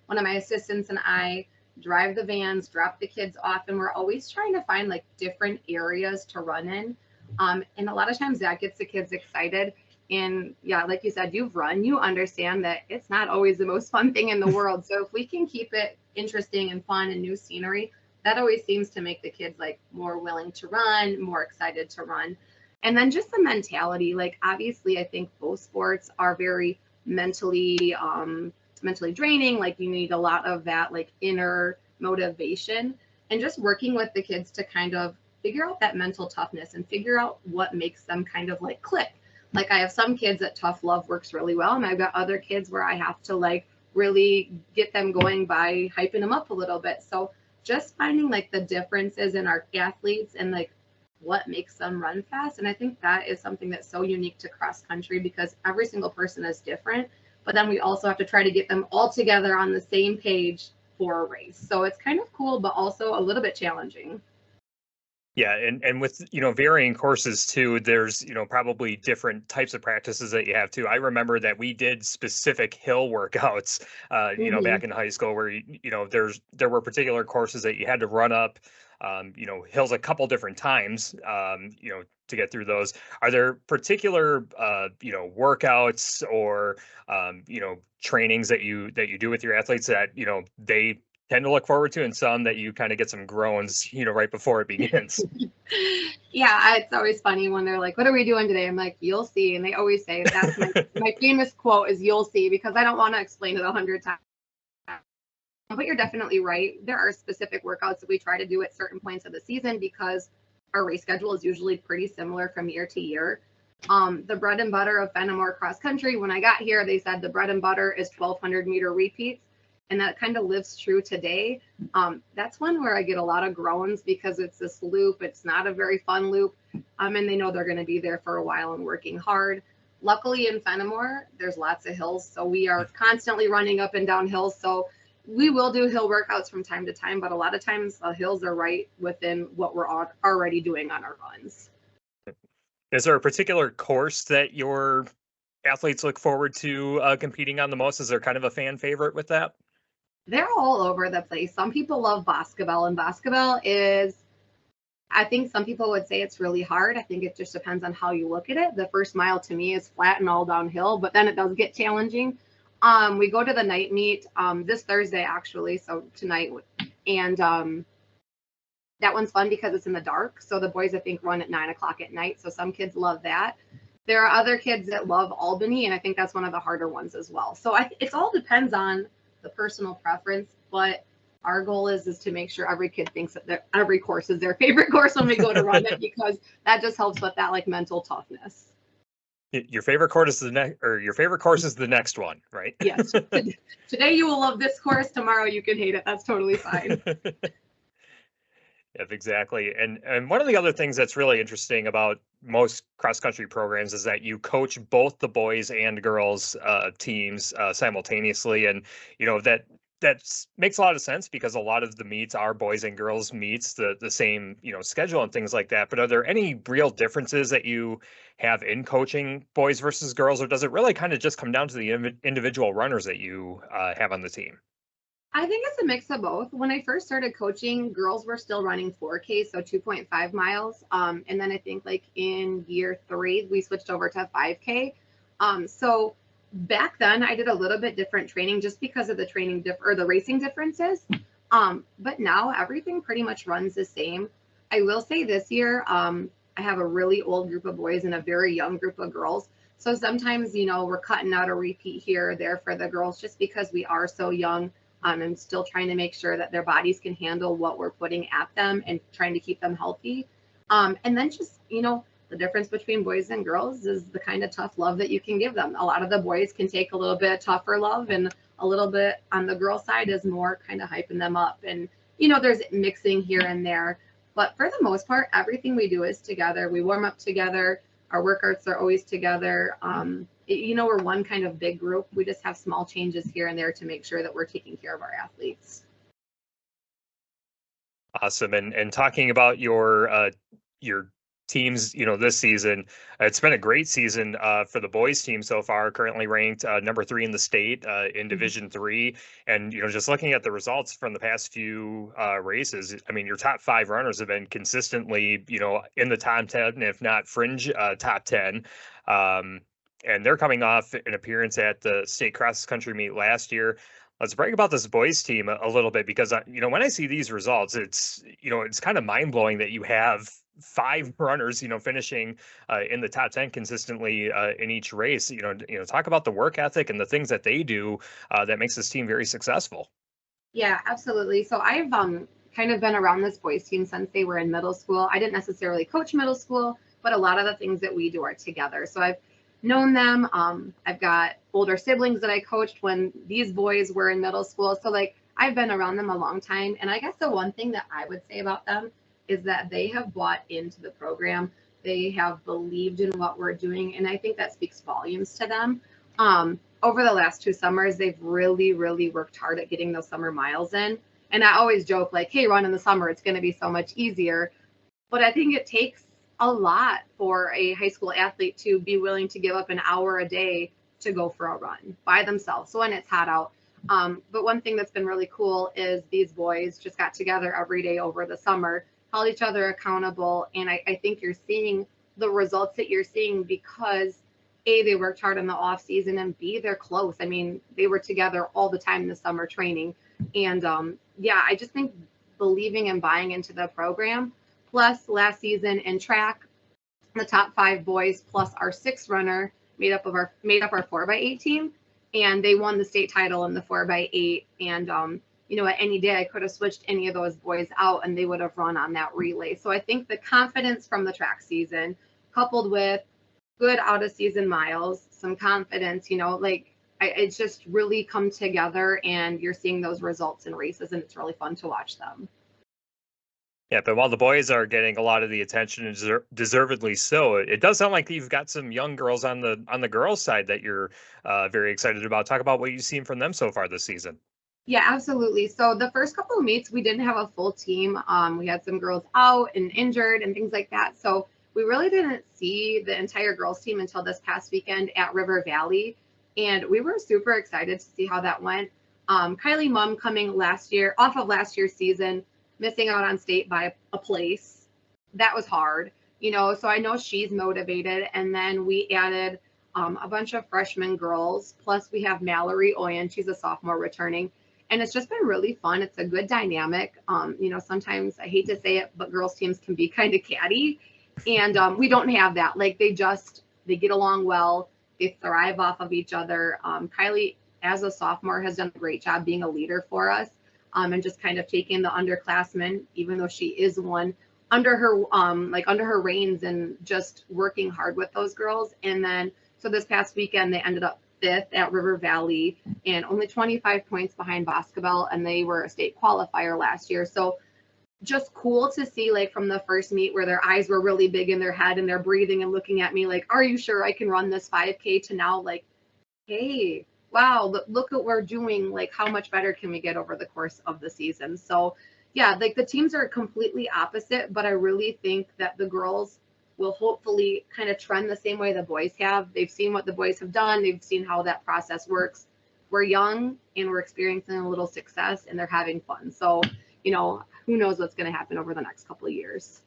one of my assistants and I drive the vans, drop the kids off, and we're always trying to find like different areas to run in. And a lot of times that gets the kids excited. And yeah, like you said, you've run, you understand that it's not always the most fun thing in the world. So if we can keep it interesting and fun and new scenery, that always seems to make the kids like more willing to run, more excited to run. And then just the mentality, like obviously I think both sports are very mentally draining. Like you need a lot of that like inner motivation, and just working with the kids to kind of figure out that mental toughness and figure out what makes them kind of like click. Like I have some kids that tough love works really well, and I've got other kids where I have to like really get them going by hyping them up a little bit. So just finding like the differences in our athletes and like what makes them run fast. And I think that is something that's so unique to cross country, because every single person is different, but then we also have to try to get them all together on the same page for a race. So it's kind of cool, but also a little bit challenging. Yeah, and with, varying courses too, there's, probably different types of practices that you have too. I remember that we did specific hill workouts, back in high school where, there were particular courses that you had to run up, hills a couple different times, to get through those. Are there particular, workouts or, trainings that you do with your athletes that, they tend to look forward to, and some that you kind of get some groans, right before it begins? Yeah, it's always funny when they're like, what are we doing today? I'm like, you'll see. And they always say, that's my famous quote is, you'll see, because I don't want to explain it 100 times. But you're definitely right. There are specific workouts that we try to do at certain points of the season, because our race schedule is usually pretty similar from year to year. The bread and butter of Fennimore cross country, when I got here, they said the bread and butter is 1,200 meter repeats. And that kind of lives true today. That's one where I get a lot of groans, because it's this loop. It's not a very fun loop. And they know they're going to be there for a while and working hard. Luckily in Fennimore, there's lots of hills. So we are constantly running up and down hills. So we will do hill workouts from time to time, but a lot of times the hills are right within what we're already doing on our runs. Is there a particular course that your athletes look forward to competing on the most? Is there kind of a fan favorite with that? They're all over the place. Some people love basketball, and basketball is, I think some people would say it's really hard. I think it just depends on how you look at it. The first mile to me is flat and all downhill, but then it does get challenging. We go to the night meet this Thursday, actually, so tonight, and that one's fun because it's in the dark. So the boys, I think, run at 9 o'clock at night. So some kids love that. There are other kids that love Albany, and I think that's one of the harder ones as well. So it all depends on the personal preference, but our goal is to make sure every kid thinks that every course is their favorite course when we go to run it, because that just helps with that like mental toughness. Your favorite course is the next one, right? Yes. Today you will love this course. Tomorrow you can hate it. That's totally fine. Yep, exactly. And one of the other things that's really interesting about most cross-country programs is that you coach both the boys and girls teams simultaneously. And, that makes a lot of sense, because a lot of the meets are boys and girls meets, the same, schedule and things like that. But are there any real differences that you have in coaching boys versus girls, or does it really kind of just come down to the individual runners that you have on the team? I think it's a mix of both. When I first started coaching, girls were still running 4K, so 2.5 miles. And then I think like in year 3, we switched over to 5K. So back then I did a little bit different training just because of the training or the racing differences. But now everything pretty much runs the same. I will say this year, I have a really old group of boys and a very young group of girls. So sometimes, we're cutting out a repeat here or there for the girls just because we are so young. And still trying to make sure that their bodies can handle what we're putting at them and trying to keep them healthy. And then just, the difference between boys and girls is the kind of tough love that you can give them. A lot of the boys can take a little bit tougher love, and a little bit on the girl side is more kind of hyping them up. And, there's mixing here and there. But for the most part, everything we do is together. We warm up together. Our workouts are always together. We're one kind of big group. We just have small changes here and there to make sure that we're taking care of our athletes. Awesome. And talking about your teams, this season, it's been a great season for the boys team so far, currently ranked number 3 in the state in Division 3. And, just looking at the results from the past few races, I mean, your top 5 runners have been consistently, in the top 10, if not fringe top 10. And they're coming off an appearance at the state cross country meet last year. Let's brag about this boys team a little bit because when I see these results, it's kind of mind blowing that you have 5 runners, finishing in the top 10 consistently in each race. Talk about the work ethic and the things that they do that makes this team very successful. Yeah, absolutely. So I've kind of been around this boys team since they were in middle school. I didn't necessarily coach middle school, but a lot of the things that we do are together. So I've known them. I've got older siblings that I coached when these boys were in middle school. So like I've been around them a long time. And I guess the one thing that I would say about them is that they have bought into the program. They have believed in what we're doing. And I think that speaks volumes to them. Over the last 2 summers, they've really, really worked hard at getting those summer miles in. And I always joke like, hey, run in the summer, it's going to be so much easier. But I think it takes a lot for a high school athlete to be willing to give up an hour a day to go for a run by themselves. So when it's hot out. But one thing that's been really cool is these boys just got together every day over the summer, held each other accountable. And I think you're seeing the results that you're seeing because A, they worked hard in the off season, and B, they're close. I mean, they were together all the time in the summer training. And I just think believing and buying into the program. Plus, last season in track, the top 5 boys plus our 6th runner made up our 4x8 team, and they won the state title in the 4x8. And at any day I could have switched any of those boys out, and they would have run on that relay. So I think the confidence from the track season, coupled with good out of season miles, some confidence, it's just really come together, and you're seeing those results in races, and it's really fun to watch them. Yeah, but while the boys are getting a lot of the attention, and deservedly so, it does sound like you've got some young girls on the girls' side that you're very excited about. Talk about what you've seen from them so far this season. Yeah, absolutely. So the first couple of meets, we didn't have a full team. We had some girls out and injured and things like that. So we really didn't see the entire girls' team until this past weekend at River Valley. And we were super excited to see how that went. Kylie Mumm coming off of last year's season, missing out on state by a place. That was hard, so I know she's motivated. And then we added a bunch of freshman girls, plus we have Mallory Oyen, she's a sophomore returning. And it's just been really fun. It's a good dynamic. Sometimes I hate to say it, but girls teams can be kind of catty. And we don't have that. Like they get along well. They thrive off of each other. Kylie, as a sophomore, has done a great job being a leader for us. And just kind of taking the underclassmen, even though she is one, under her reins and just working hard with those girls. And then, so this past weekend, they ended up 5th at River Valley and only 25 points behind Boscobel, and they were a state qualifier last year. So just cool to see, like from the first meet where their eyes were really big in their head and they're breathing and looking at me like, are you sure I can run this 5K, to now like, hey, wow, look what we're doing. Like, how much better can we get over the course of the season? So yeah, like the teams are completely opposite, but I really think that the girls will hopefully kind of trend the same way the boys have. They've seen what the boys have done. They've seen how that process works. We're young and we're experiencing a little success, and they're having fun. So, who knows what's going to happen over the next couple of years.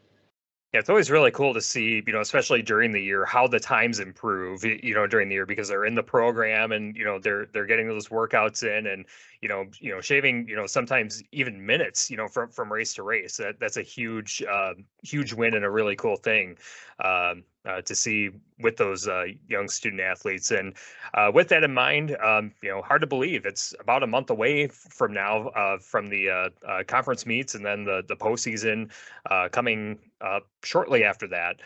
Yeah, it's always really cool to see, especially during the year, how the times improve, during the year, because they're in the program and, they're getting those workouts in and, shaving, sometimes even minutes, from race to race. That's a huge win and a really cool thing to see with those young student athletes. And with that in mind, hard to believe it's about a month away from now from the conference meets, and then the postseason coming shortly after that.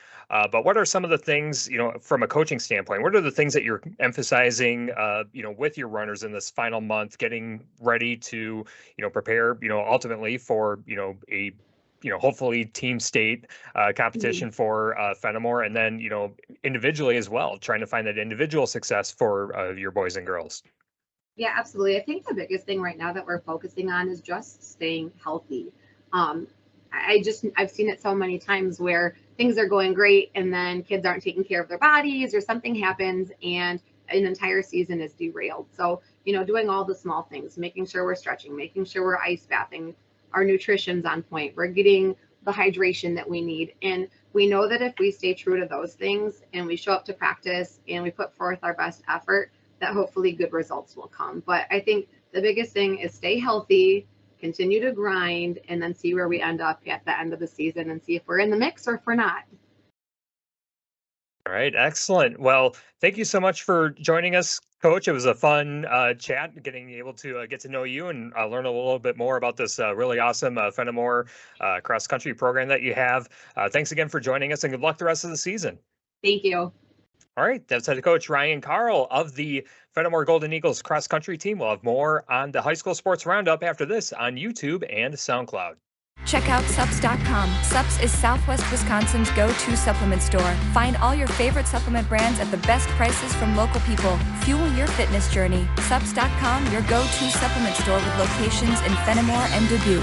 But what are some of the things, from a coaching standpoint, what are the things that you're emphasizing, with your runners in this final month, getting ready to, prepare, ultimately for, a hopefully team state competition for Fennimore, and then, individually as well, trying to find that individual success for your boys and girls? Yeah, absolutely. I think the biggest thing right now that we're focusing on is just staying healthy. I've seen it so many times where things are going great and then kids aren't taking care of their bodies, or something happens and an entire season is derailed. So, doing all the small things, making sure we're stretching, making sure we're ice bathing, our nutrition's on point, we're getting the hydration that we need. And we know that if we stay true to those things and we show up to practice and we put forth our best effort, that hopefully good results will come. But I think the biggest thing is stay healthy, continue to grind, and then see where we end up at the end of the season and see if we're in the mix or if we're not. All right, excellent. Well, thank you so much for joining us, Coach. It was a fun chat, getting able to get to know you and learn a little bit more about this really awesome Fennimore cross-country program that you have. Thanks again for joining us, and good luck the rest of the season. Thank you. All right, that's head coach Ryanne Carl of the Fennimore Golden Eagles cross-country team. We'll have more on the High School Sports Roundup after this on YouTube and SoundCloud. Check out Supps.com. Supps is Southwest Wisconsin's go-to supplement store. Find all your favorite supplement brands at the best prices from local people. Fuel your fitness journey. Supps.com, your go-to supplement store with locations in Fennimore and Dubuque.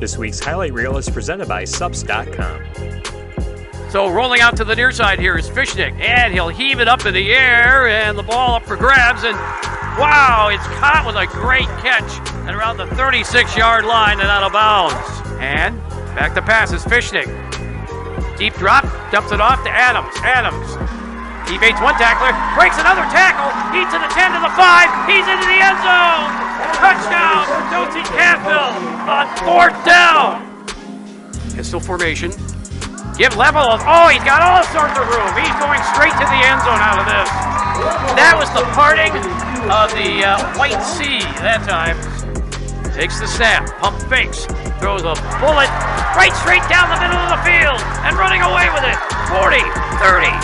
This week's highlight reel is presented by Supps.com. So rolling out to the near side here is Fishnick, and he'll heave it up in the air, and the ball up for grabs, and wow, it's caught with a great catch at around the 36-yard line and out of bounds. And back to pass is Fishnick. Deep drop, dumps it off to Adams. Adams evades one tackler, breaks another tackle, he's to the 10 to the 5, he's into the end zone! Touchdown for Dosey Cassville on 4th down! Pistol formation. Give level of, oh, he's got all sorts of room. He's going straight to the end zone out of this. That was the parting of the White Sea that time. Takes the snap, pump fakes, throws a bullet right straight down the middle of the field and running away with it. 40, 30,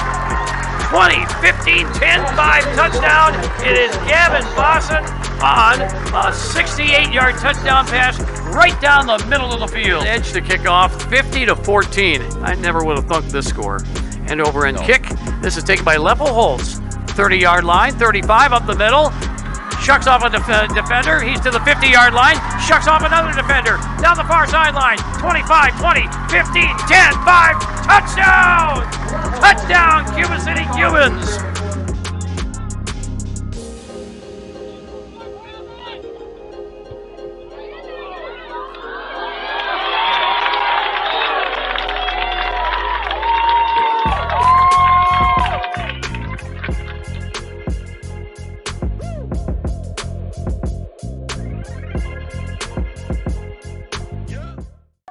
20, 15, 10, 5, touchdown. It is Gavin Bosson on a 68-yard touchdown pass right down the middle of the field. Edge to kick off, 50-14. I never would have thunk this score. And over and kick. This is taken by Level Holtz. 30-yard line, 35 up the middle. Shucks off a defender. He's to the 50-yard line. Shucks off another defender. Down the far sideline. 25, 20, 15, 10, 5. Touchdown! Touchdown, Cuba City Cubans!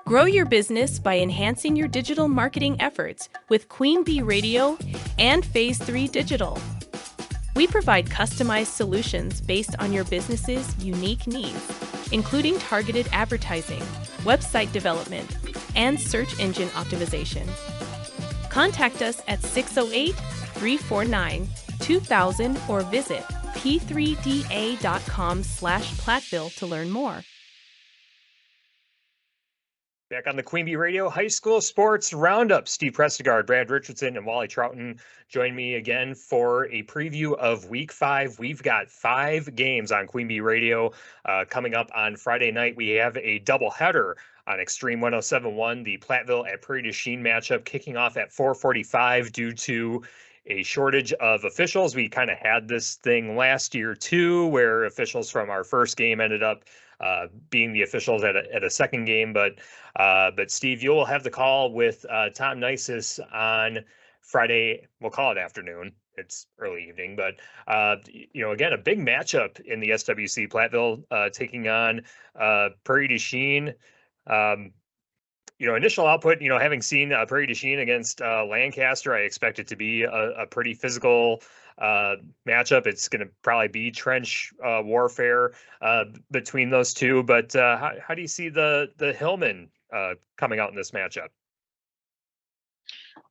Grow your business by enhancing your digital marketing efforts with Queen Bee Radio and Phase 3 Digital. We provide customized solutions based on your business's unique needs, including targeted advertising, website development, and search engine optimization. Contact us at 608-349-2000 or visit p3da.com/Platteville to learn more. Back on the Queen Bee Radio High School Sports Roundup, Steve Prestigard, Brad Richardson, and Wally Troughton join me again for a preview of Week 5. We've got 5 games on Queen Bee Radio coming up on Friday night. We have a doubleheader on Extreme 107.1, the Platteville at Prairie du Chien matchup kicking off at 4:45 due to a shortage of officials. We kind of had this thing last year too, where officials from our first game ended up being the officials at a second game. But Steve, you'll have the call with Tom Nisus on Friday. We'll call it afternoon. It's early evening, but again, a big matchup in the SWC. Platteville taking on Prairie du Chien. Initial output, having seen Prairie du Chien against Lancaster, I expect it to be a pretty physical matchup. It's going to probably be trench warfare between those two. But how do you see the Hillman coming out in this matchup?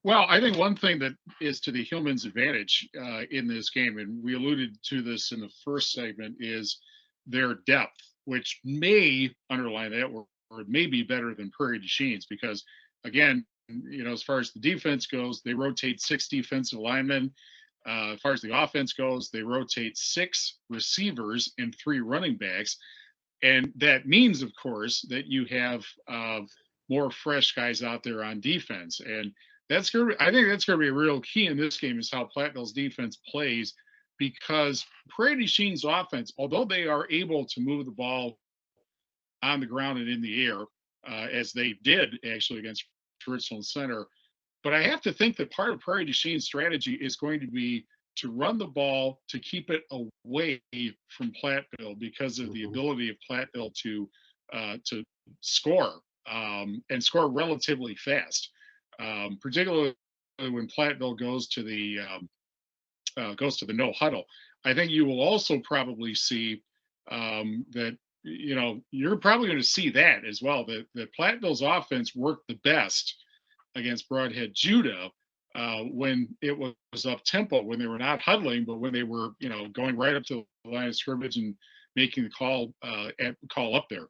Well, I think one thing that is to the Hillman's advantage in this game, and we alluded to this in the first segment, is their depth, which may underline that, or it may be better than Prairie du Chien's, because again, as far as the defense goes, they rotate 6 defensive linemen. As far as the offense goes, they rotate 6 receivers and 3 running backs. And that means, of course, that you have more fresh guys out there on defense. And I think that's going to be a real key in this game, is how Platteville's defense plays, because Prairie du Chien's offense, although they are able to move the ball on the ground and in the air, as they did actually against Richland Center, but I have to think that part of Prairie du Chien's strategy is going to be to run the ball to keep it away from Platteville because of the ability of Platteville to score and score relatively fast, particularly when Platteville goes to the no huddle. I think you will also probably see that, you know, you're probably going to see that as well, that Platteville's offense worked the best against Broadhead Judah when it was up tempo, when they were not huddling, but when they were, you know, going right up to the line of scrimmage and making the call up there.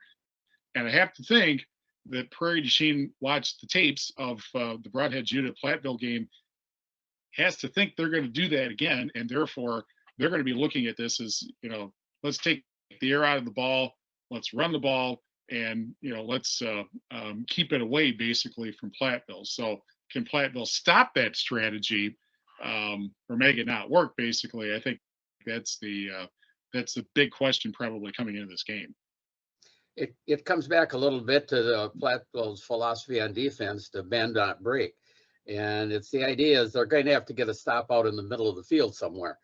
And I have to think that Prairie du Chien watched the tapes of the Broadhead Judah Platteville game, has to think they're going to do that again, and therefore they're going to be looking at this as, you know, let's take the air out of the ball, let's run the ball, and, you know, let's keep it away basically from Platteville. So can Platteville stop that strategy or make it not work? Basically, I think that's the big question probably coming into this game. It comes back a little bit to the Platteville's philosophy on defense, to bend not break. And it's the idea is they're going to have to get a stop out in the middle of the field somewhere.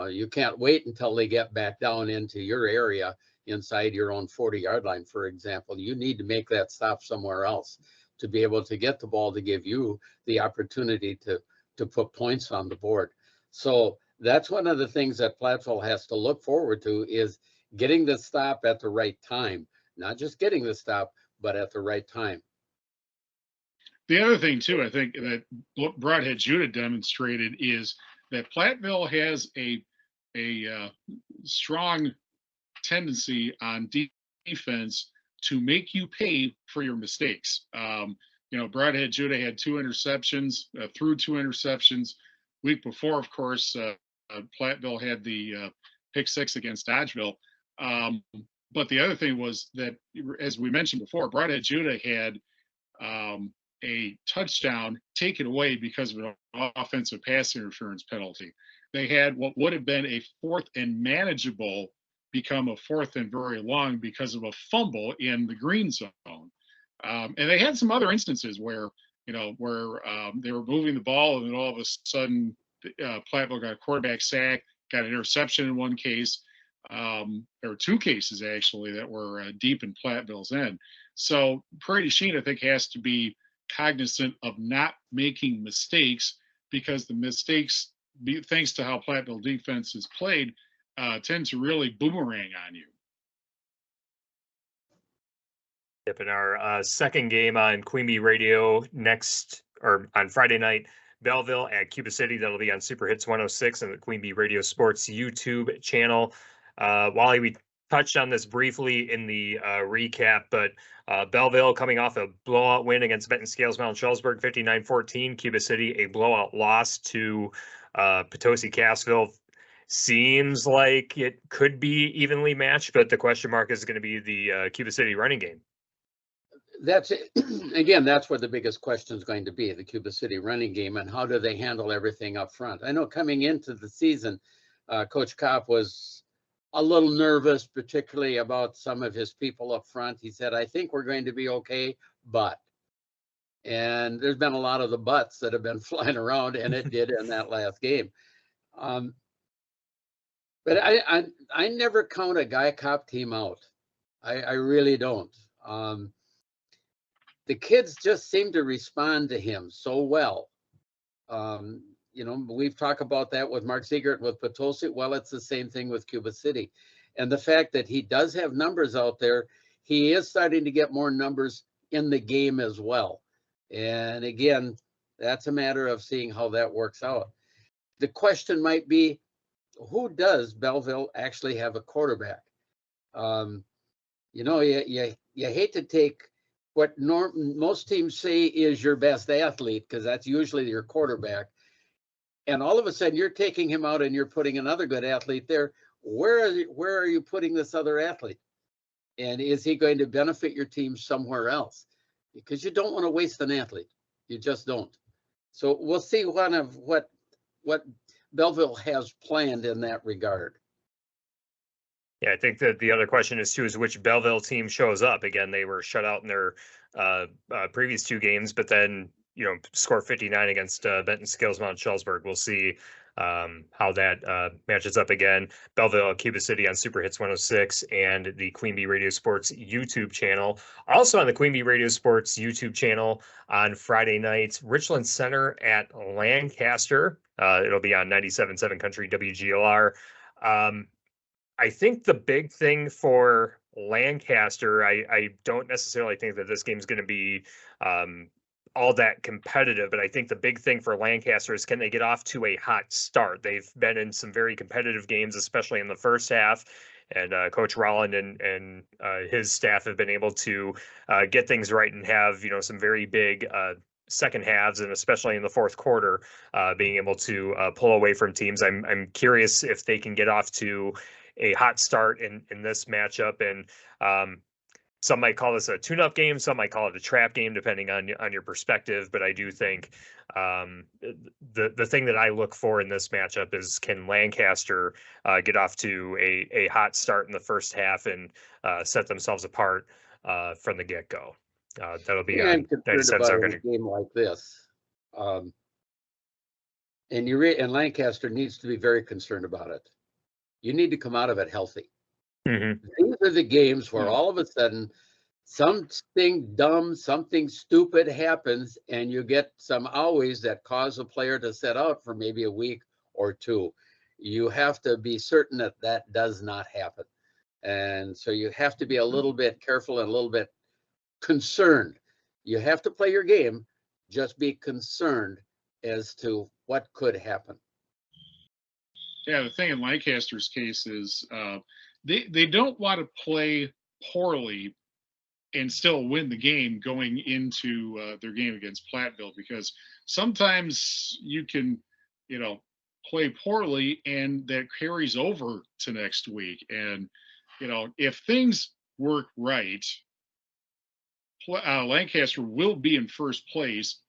You can't wait until they get back down into your area inside your own 40-yard line, for example. You need to make that stop somewhere else to be able to get the ball to give you the opportunity to put points on the board. So that's one of the things that Platteville has to look forward to, is getting the stop at the right time. Not just getting the stop, but at the right time. The other thing, too, I think that Broadhead Judah demonstrated is that Platteville has a strong tendency on defense to make you pay for your mistakes. You know, Broadhead Judah had 2 interceptions, threw 2 interceptions. Week before, of course, Platteville had the pick 6 against Dodgeville. But the other thing was that, as we mentioned before, Broadhead Judah had a touchdown taken away because of an offensive pass interference penalty. They had what would have been a 4th and manageable become a 4th and very long because of a fumble in the green zone. And they had some other instances where, you know, they were moving the ball and then all of a sudden Platteville got a quarterback sack, got an interception in one case. There were 2 cases actually that were deep in Platteville's end. So Prairie du Chien, I think, has to be cognizant of not making mistakes, because the mistakes, thanks to how Platteville defense is played, tend to really boomerang on you. Yep, in our second game on Queen Bee Radio on Friday night, Belleville at Cuba City. That'll be on Super Hits 106 and the Queen Bee Radio Sports YouTube channel. Wally, we touched on this briefly in the recap, but Belleville coming off a blowout win against Benton Scales Mount Shelburne 59-14. Cuba City a blowout loss to Potosi Cassville. Seems like it could be evenly matched, but the question mark is going to be the Cuba City running game. That's it. Again, that's where the biggest question is going to be, the Cuba City running game, and how do they handle everything up front. I know coming into the season, Coach Kopp was a little nervous, particularly about some of his people up front. He said, I think we're going to be okay, but. And there's been a lot of the buts that have been flying around, and it did in that last game. But I never count a Guy Kopp team out. I really don't. The kids just seem to respond to him so well. You know, we've talked about that with Mark Siegert with Potosi. Well, it's the same thing with Cuba City. And the fact that he does have numbers out there, he is starting to get more numbers in the game as well. And again, that's a matter of seeing how that works out. The question might be, who does Belleville actually have a quarterback? You know, you hate to take what most teams say is your best athlete, because that's usually your quarterback. And all of a sudden you're taking him out and you're putting another good athlete there. Where are you putting this other athlete? And is he going to benefit your team somewhere else? Because you don't want to waste an athlete. You just don't. So we'll see what Belleville has planned in that regard. Yeah, I think that the other question is too, is which Belleville team shows up. Again, they were shut out in their previous 2 games, but then, you know, score 59 against Benton Scales Mount Shelburne. We'll see how that matches up again. Belleville, Cuba City on Super Hits 106 and the Queen Bee Radio Sports YouTube channel. Also on the Queen Bee Radio Sports YouTube channel on Friday nights, Richland Center at Lancaster. It'll be on 97.7 Country WGLR. I think the big thing for Lancaster, I don't necessarily think that this game is going to be all that competitive, but I think the big thing for Lancaster is, can they get off to a hot start? They've been in some very competitive games, especially in the first half, and Coach Ryanne and his staff have been able to get things right and have, some very big second halves, and especially in the fourth quarter, being able to pull away from teams. I'm curious if they can get off to a hot start in this matchup, and some might call this a tune-up game, some might call it a trap game, depending on your perspective. But I do think the thing that I look for in this matchup is, can Lancaster get off to a hot start in the first half and set themselves apart from the get-go. That'll be on 97.7 a game like this, and Lancaster needs to be very concerned about it. You need to come out of it healthy. Mm-hmm. These are the games where all of a sudden something dumb, something stupid happens, and you get some owies that cause a player to sit out for maybe a week or two. You have to be certain that that does not happen. And so you have to be a little bit careful and a little bit concerned. You have to play your game, just be concerned as to what could happen. Yeah, the thing in Lancaster's case is they don't want to play poorly and still win the game going into their game against Platteville, because sometimes you can, play poorly and that carries over to next week. And, if things work right, Lancaster will be in first place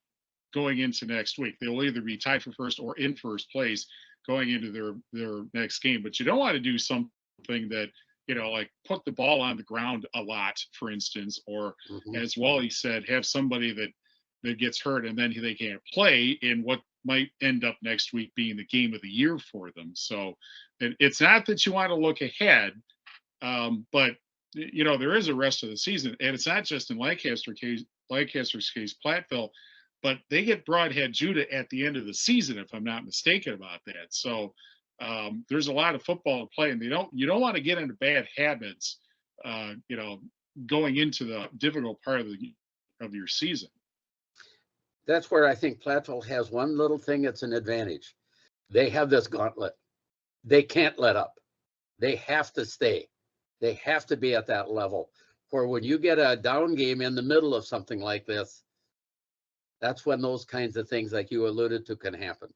going into next week. They'll either be tied for first or in first place going into their next game. But you don't want to do something that, like put the ball on the ground a lot, for instance, or as Wally said, have somebody that gets hurt and then they can't play in what might end up next week being the game of the year for them. So it's not that you want to look ahead, but there is a rest of the season, and it's not just in Lancaster's case, Platteville, but they get Broadhead Judah at the end of the season, if I'm not mistaken about that. So there's a lot of football to play, and you don't want to get into bad habits, going into the difficult part of your season. That's where I think Platteville has one little thing that's an advantage. They have this gauntlet. They can't let up. They have to stay. They have to be at that level. For when you get a down game in the middle of something like this, that's when those kinds of things, like you alluded to, can happen.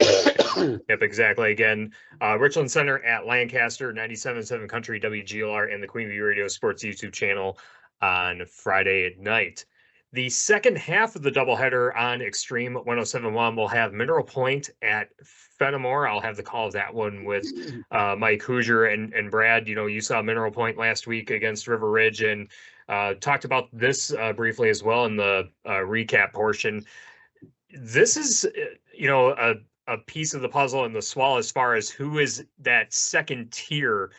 Yep, exactly. Again, Richland Center at Lancaster, 97.7 Country WGLR, and the Queen Bee Radio Sports YouTube channel on Friday night. The second half of the doubleheader on Extreme 107.1 will have Mineral Point at Fennimore. I'll have the call of that one with Mike Hoosier and Brad. You saw Mineral Point last week against River Ridge, and talked about this briefly as well in the recap portion. This is, a piece of the puzzle in the swell as far as who is that second tier,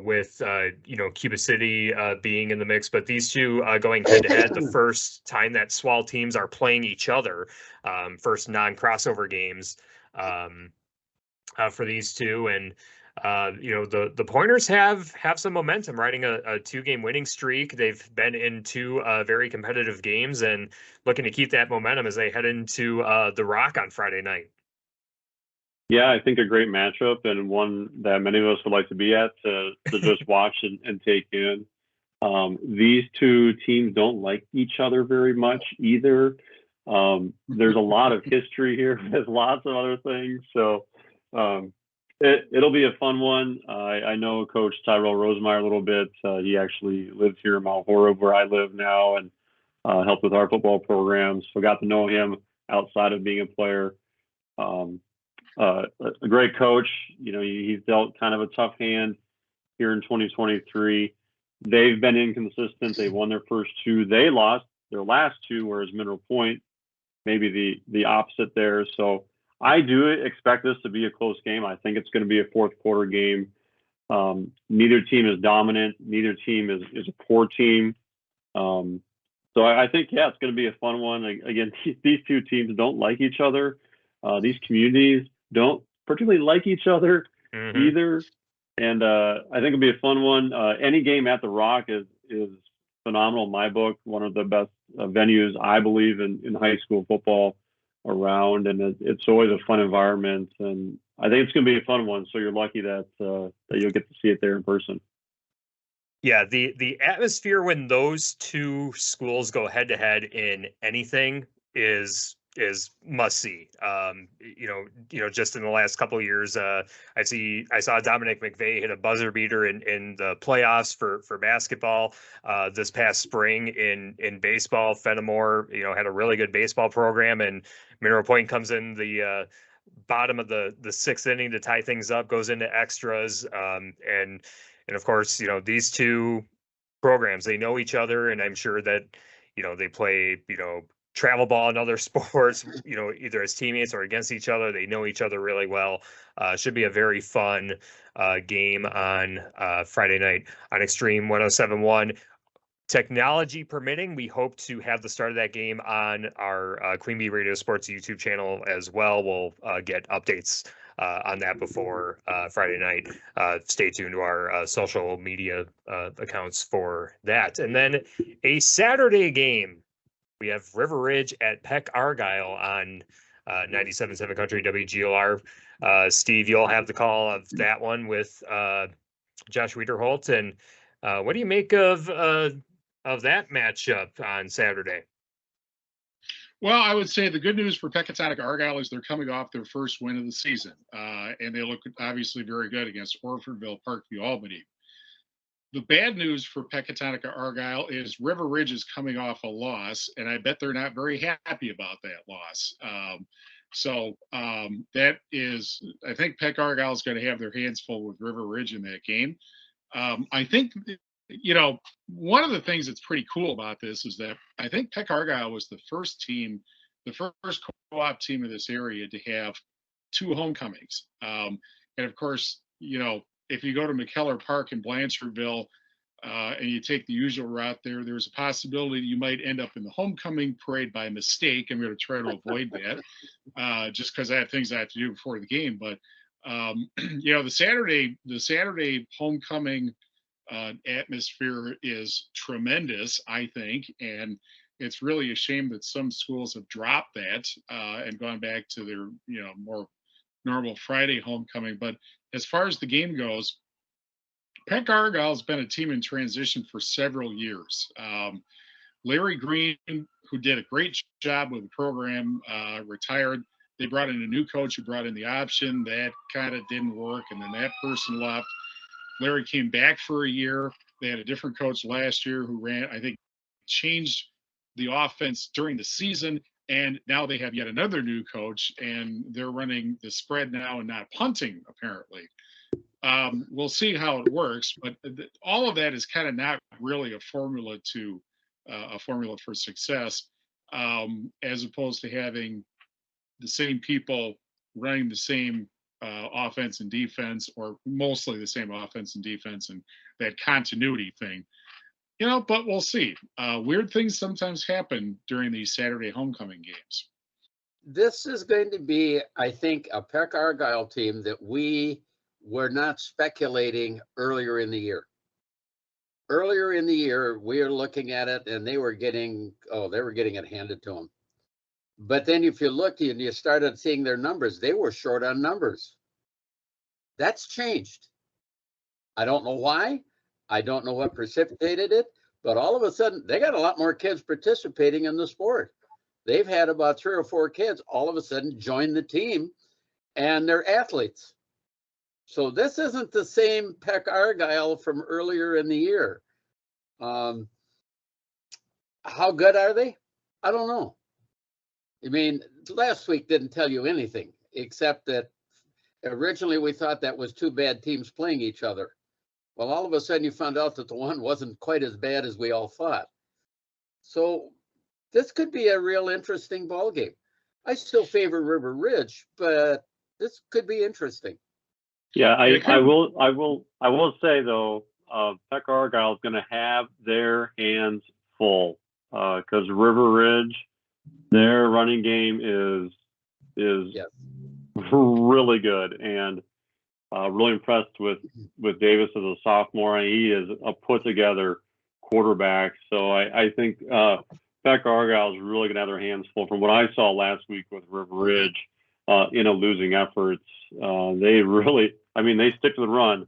with, Cuba City being in the mix, but these two going head to head, the first time that SWAL teams are playing each other, first non-crossover games for these two. And, the Pointers have some momentum, riding a 2-game winning streak. They've been in 2 very competitive games and looking to keep that momentum as they head into the Rock on Friday night. Yeah, I think a great matchup, and one that many of us would like to be at to just watch and take in. These two teams don't like each other very much either. There's a lot of history here. There's lots of other things. So it'll be a fun one. I know Coach Tyrell Rosemeyer a little bit. He actually lives here in Mount Horeb, where I live now, and helped with our football programs. So got to know him outside of being a player. A great coach. He's dealt kind of a tough hand here in 2023. They've been inconsistent. They won their first 2. They lost their last 2, whereas Mineral Point maybe the opposite there. So I do expect this to be a close game. I think it's going to be a fourth quarter game. Neither team is dominant. Neither team is a poor team. So I think, yeah, it's going to be a fun one. Again, these two teams don't like each other. These communities don't particularly like each other either. And I think it'll be a fun one. Any game at the Rock is phenomenal in my book. One of the best venues, I believe, in high school football around. And it's always a fun environment. And I think it's going to be a fun one. So you're lucky that you'll get to see it there in person. Yeah, the atmosphere when those two schools go head to head in anything is must see. Just in the last couple of years, I saw Dominic McVeigh hit a buzzer beater in the playoffs for basketball. This past spring in baseball, Fennimore had a really good baseball program, and Mineral Point comes in the bottom of the sixth inning to tie things up, goes into extras, and of course, these two programs, they know each other, and I'm sure that, they play, travel ball and other sports, either as teammates or against each other. They know each other really well. Should be a very fun game on Friday night on Extreme 107.1. Technology permitting, we hope to have the start of that game on our Queen Bee Radio Sports YouTube channel as well. We'll get updates on that before Friday night. Stay tuned to our social media accounts for that. And then a Saturday game, we have River Ridge at Peck Argyle on 97.7 Country WGLR. Steve, you'll have the call of that one with Josh Wiederholt. And what do you make of that matchup on Saturday? Well, I would say the good news for Pecatonic Argyle is they're coming off their first win of the season, and they look obviously very good against Orfordville, Parkview, Albany. The bad news for Pecatonic Argyle is River Ridge is coming off a loss, and I bet they're not very happy about that loss. That is, I think Peck Argyle is going to have their hands full with River Ridge in that game. I think, one of the things that's pretty cool about this is that I think Peck Argyle was the first co-op team in this area to have two homecomings. And of course, if you go to McKellar Park in Blanchardville and you take the usual route there's a possibility you might end up in the homecoming parade by mistake. I'm going to try to avoid that just because I have things I have to do before the game. But, the Saturday homecoming atmosphere is tremendous, I think, and it's really a shame that some schools have dropped that and gone back to their more normal Friday homecoming. But as far as the game goes, Peck Argyle has been a team in transition for several years. Larry Green, who did a great job with the program, retired. They brought in a new coach who brought in the option. That kind of didn't work, and then that person left. Larry came back for a year. They had a different coach last year who changed the offense during the season. And now they have yet another new coach, and they're running the spread now and not punting, apparently. We'll see how it works, but all of that is kind of not really a formula for success, as opposed to having the same people running the same offense and defense, or mostly the same offense and defense, and that continuity thing, but we'll see. Weird things sometimes happen during these Saturday homecoming games. This is going to be, I think, a Peck Argyle team that we were not speculating earlier in the year. Earlier in the year, we were looking at it and they were getting it handed to them. But then if you looked and you started seeing their numbers, they were short on numbers. That's changed. I don't know why. I don't know what precipitated it, but all of a sudden they got a lot more kids participating in the sport. They've had about 3 or 4 kids all of a sudden join the team, and they're athletes. So this isn't the same Peck Argyle from earlier in the year. How good are they? I don't know. I mean, last week didn't tell you anything, except that originally we thought that was 2 bad teams playing each other. Well, all of a sudden you found out that the one wasn't quite as bad as we all thought. So this could be a real interesting ball game. I still favor River Ridge, but this could be interesting. Yeah, I will say though, Peck Argyle is going to have their hands full because River Ridge, their running game is Yes. really good, and really impressed with Davis as a sophomore. He is a put together quarterback. So I think Peck Argyle is really going to have their hands full. From what I saw last week with River Ridge in a losing efforts, they really, they stick to the run.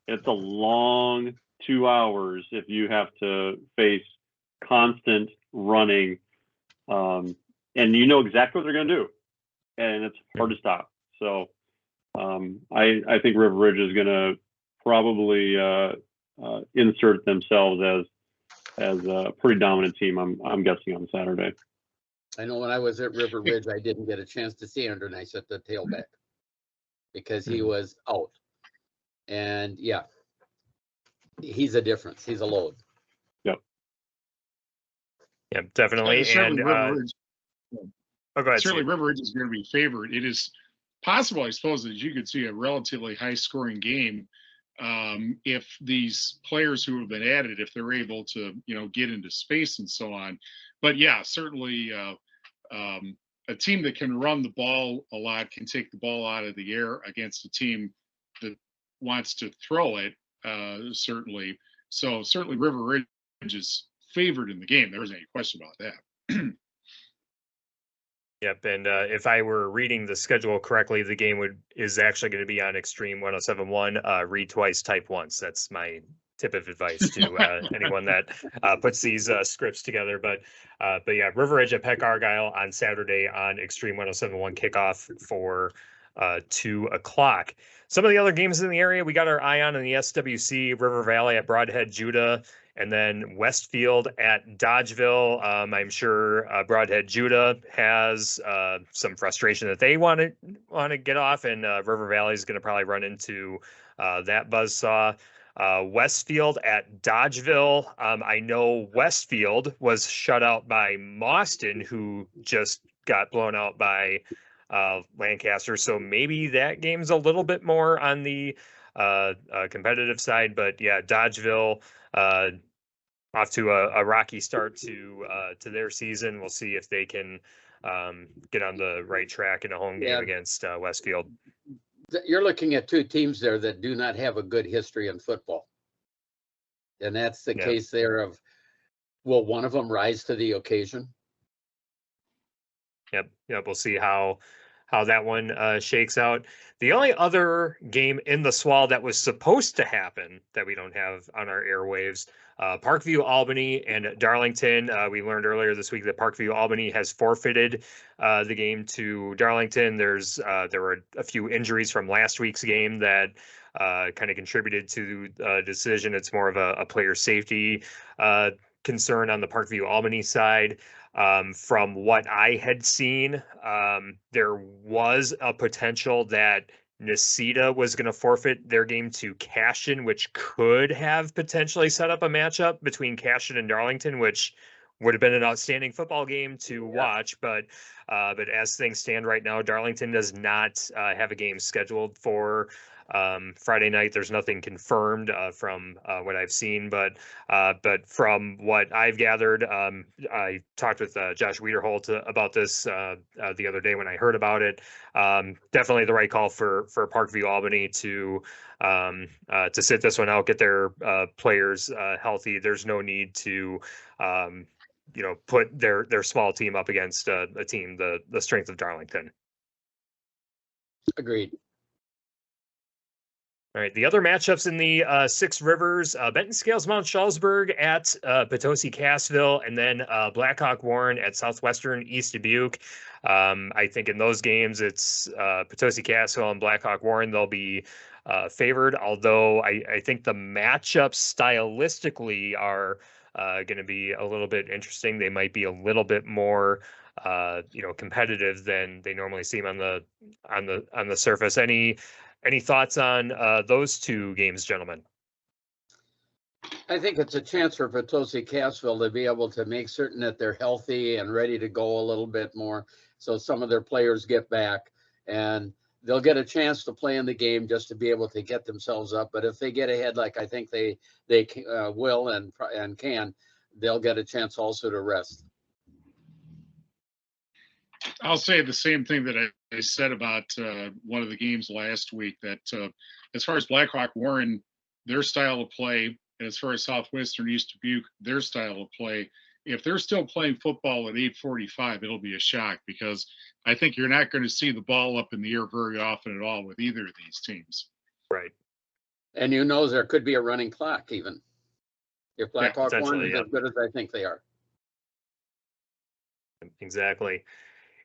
It's a long 2 hours if you have to face constant running, and you know exactly what they're going to do, and it's hard to stop. So I think River Ridge is going to probably insert themselves as a pretty dominant team. I'm guessing on Saturday. I know when I was at River Ridge, I didn't get a chance to see Andernice at the tailback because he was out. And yeah, he's a difference. He's a load. Yep. Yeah, definitely. Certainly And River Ridge, go ahead, certainly Steve. River Ridge is going to be favored. It is possible, I suppose, that you could see a relatively high-scoring game if these players who have been added, if they're able to, get into space and so on. But yeah, certainly a team that can run the ball a lot can take the ball out of the air against a team that wants to throw it, certainly. So certainly River Ridge is favored in the game. There isn't any question about that. Yep, and if I were reading the schedule correctly, the game is actually going to be on Extreme 107.1. Read twice, type once. That's my tip of advice to anyone that puts these scripts together. But yeah, River Ridge at Peck Argyle on Saturday on Extreme 107.1 kickoff for 2 o'clock. Some of the other games in the area we got our eye on in the SWC: River Valley at Broadhead Judah, and then Westfield at Dodgeville. I'm sure Broadhead Judah has some frustration that they want to get off, and River Valley is going to probably run into that buzzsaw. Westfield at Dodgeville. I know Westfield was shut out by Mauston, who just got blown out by Lancaster. So maybe that game's a little bit more on the competitive side. But yeah, Dodgeville off to a rocky start to their season. We'll see if they can get on the right track in a home game against Westfield. You're looking at two teams there that do not have a good history in football. And that's the case there of, will one of them rise to the occasion? Yep. We'll see how that one shakes out. The only other game in the SWAL that was supposed to happen that we don't have on our airwaves, Parkview Albany and Darlington. We learned earlier this week that Parkview Albany has forfeited the game to Darlington. There were a few injuries from last week's game that kind of contributed to the decision. It's more of a player safety concern on the Parkview Albany side. From what I had seen, there was a potential that Necedah was going to forfeit their game to Cashion, which could have potentially set up a matchup between Cashion and Darlington, which would have been an outstanding football game to watch. But as things stand right now, Darlington does not have a game scheduled for Friday night. There's nothing confirmed from what I've seen, but from what I've gathered, I talked with Josh Wiederholt about this the other day when I heard about it. Definitely the right call for Parkview Albany to sit this one out, get their players healthy. There's no need to put their small team up against a team the strength of Darlington. Agreed. All right, the other matchups in the Six Rivers, Benton Scales Mount Shullsburg at Potosi Cassville, and then Blackhawk Warren at Southwestern East Dubuque. I think in those games, it's Potosi Cassville and Blackhawk Warren. They'll be favored, although I think the matchups stylistically are going to be a little bit interesting. They might be a little bit more competitive than they normally seem on the surface. Any thoughts on those two games, gentlemen? I think it's a chance for Potosi Cassville to be able to make certain that they're healthy and ready to go a little bit more. So some of their players get back and they'll get a chance to play in the game just to be able to get themselves up. But if they get ahead, like I think they will and can, they'll get a chance also to rest. I'll say the same thing that I said about one of the games last week, that as far as Blackhawk Warren, their style of play, and as far as Southwestern East Dubuque, their style of play, if they're still playing football at 8:45, it'll be a shock, because I think you're not going to see the ball up in the air very often at all with either of these teams. Right. And there could be a running clock even if Blackhawk Warren is as good as I think they are. Exactly.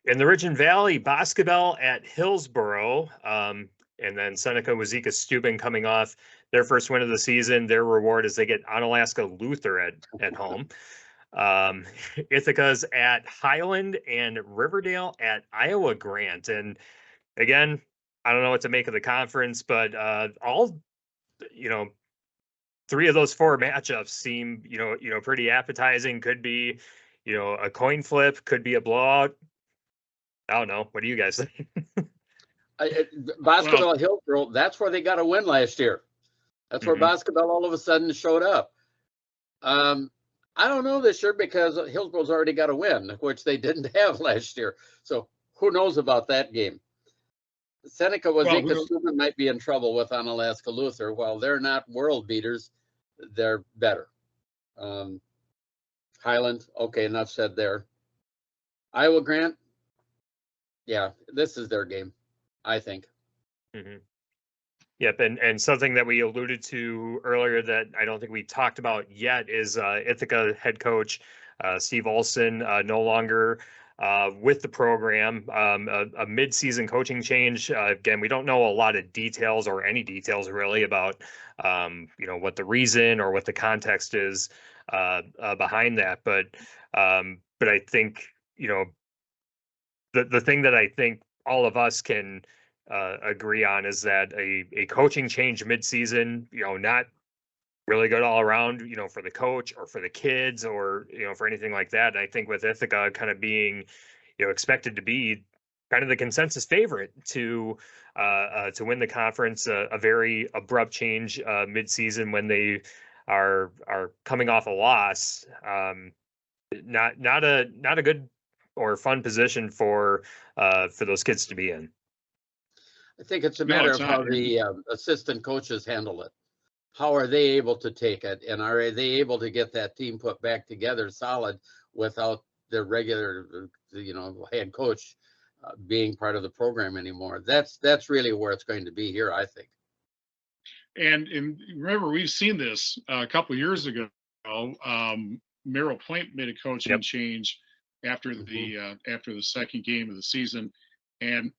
In the Ridge and Valley, basketball at Hillsboro, and then Seneca Wazeeka Steuben coming off their first win of the season. Their reward is they get Onalaska Luther at home. Ithaca's at Highland and Riverdale at Iowa Grant. And again, I don't know what to make of the conference, but all, three of those four matchups seem, pretty appetizing. Could be, a coin flip, could be a blowout. I don't know. What do you guys think? Basketball Hillsboro, that's where they got a win last year. That's where basketball all of a sudden showed up. I don't know this year because Hillsboro's already got a win, which they didn't have last year. So who knows about that game? Seneca Wazeeka Steuben might be in trouble with Onalaska Luther. While they're not world beaters, they're better. Highland, okay, enough said there. Iowa Grant, yeah, this is their game, I think. Yep, and something that we alluded to earlier that I don't think we talked about yet is Ithaca head coach Steve Olson no longer with the program. A mid-season coaching change. Again, we don't know a lot of details or any details really about what the reason or what the context is behind that. But I think the thing that I think all of us can agree on is that a coaching change mid-season, not really good all around, for the coach or for the kids or, for anything like that. And I think with Ithaca kind of being, expected to be kind of the consensus favorite to win the conference, a very abrupt change mid-season when they are coming off a loss, not a good or fun position for those kids to be in. I think it's a matter of how the assistant coaches handle it. How are they able to take it? And are they able to get that team put back together solid without their regular, head coach being part of the program anymore? That's really where it's going to be here, I think. And remember, we've seen this a couple of years ago. Merrill Point made a coaching change after the second game of the season. And,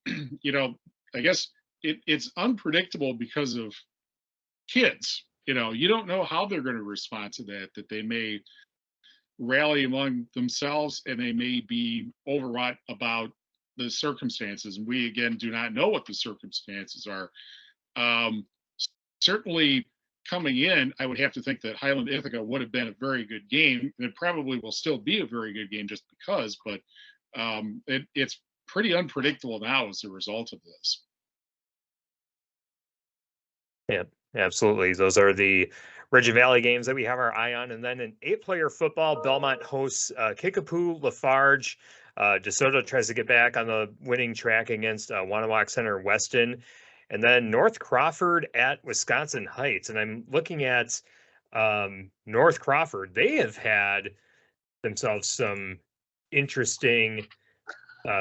I guess it's unpredictable because of kids. You don't know how they're going to respond to that they may rally among themselves and they may be overwrought about the circumstances. And we, again, do not know what the circumstances are. Certainly coming in, I would have to think that Highland Ithaca would have been a very good game. And it probably will still be a very good game just because, but it's pretty unpredictable now as a result of this. Yeah, absolutely. Those are the Ridge and Valley games that we have our eye on. And then in 8-player football, Belmont hosts Kickapoo, Lafarge. DeSoto tries to get back on the winning track against Wanawak Center Weston. And then North Crawford at Wisconsin Heights. And I'm looking at North Crawford. They have had themselves some interesting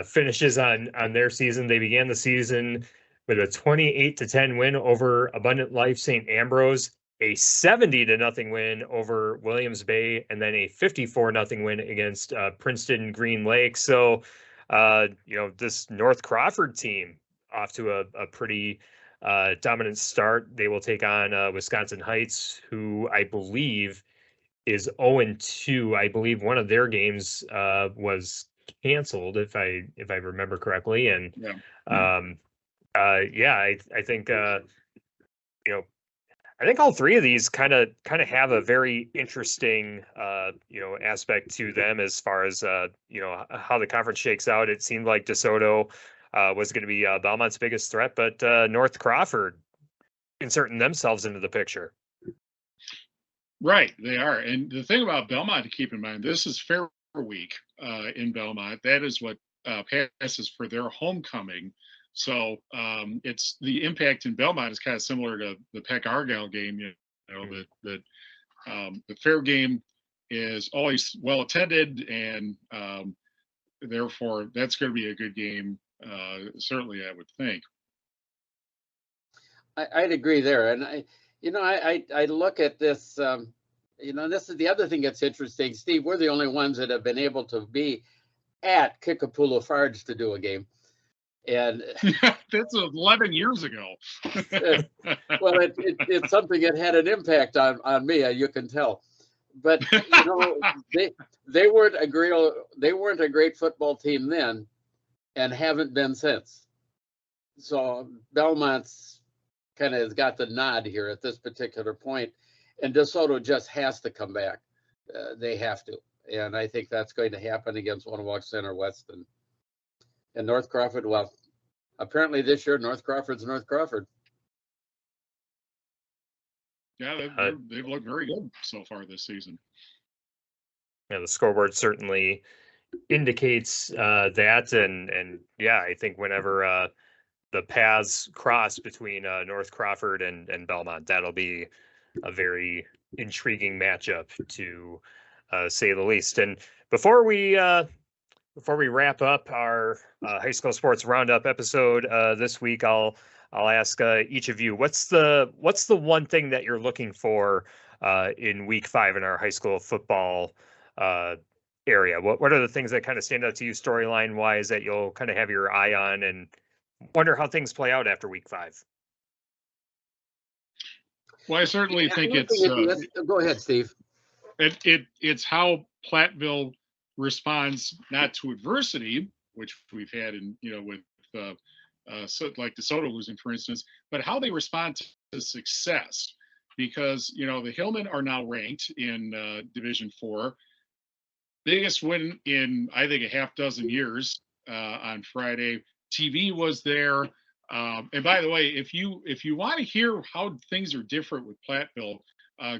finishes on their season. They began the season with a 28-10 win over Abundant Life St. Ambrose, a 70-0 win over Williams Bay, and then a 54-0 win against Princeton Green Lake. So, this North Crawford team off to a pretty dominant start. They will take on Wisconsin Heights, who I believe is 0-2. I believe one of their games was canceled, if I remember correctly. And I think I think all three of these kind of have a very interesting aspect to them as far as how the conference shakes out. It seemed like DeSoto was going to be Belmont's biggest threat, but North Crawford inserting themselves into the picture. Right, they are. And the thing about Belmont to keep in mind, this is Fair Week in Belmont. That is what passes for their homecoming. So it's the impact in Belmont is kind of similar to the Peck Argyle game. The fair game is always well attended, and therefore that's going to be a good game. Certainly, I would think. I'd agree there, and I look at this. This is the other thing that's interesting, Steve. We're the only ones that have been able to be at Kickapoo Lafarge to do a game. And that's 11 years ago. Well, it's something that had an impact on me, you can tell. But they weren't a great football team then, and haven't been since. So Belmont's kind of has got the nod here at this particular point, and DeSoto just has to come back. They have to, and I think that's going to happen against Winnebago Center West and North Crawford. Well, apparently this year North Crawford's North Crawford. Yeah, they've looked very good so far this season. Yeah, the scoreboard certainly indicates that, and yeah, I think whenever the paths cross between North Crawford and Belmont, that'll be a very intriguing matchup to say the least. And before we wrap up our high school sports roundup episode this week, I'll ask each of you, what's the one thing that you're looking for in week 5 in our high school football area? What are the things that kind of stand out to you storyline wise that you'll kind of have your eye on and wonder how things play out after week 5? Well, I certainly think it's. Go ahead, Steve. It's how Platteville responds not to adversity, which we've had with like DeSoto losing, for instance, but how they respond to success. Because the Hillmen are now ranked in Division 4, biggest win in I think a half dozen years on Friday. TV was there. And by the way, if you want to hear how things are different with Platteville,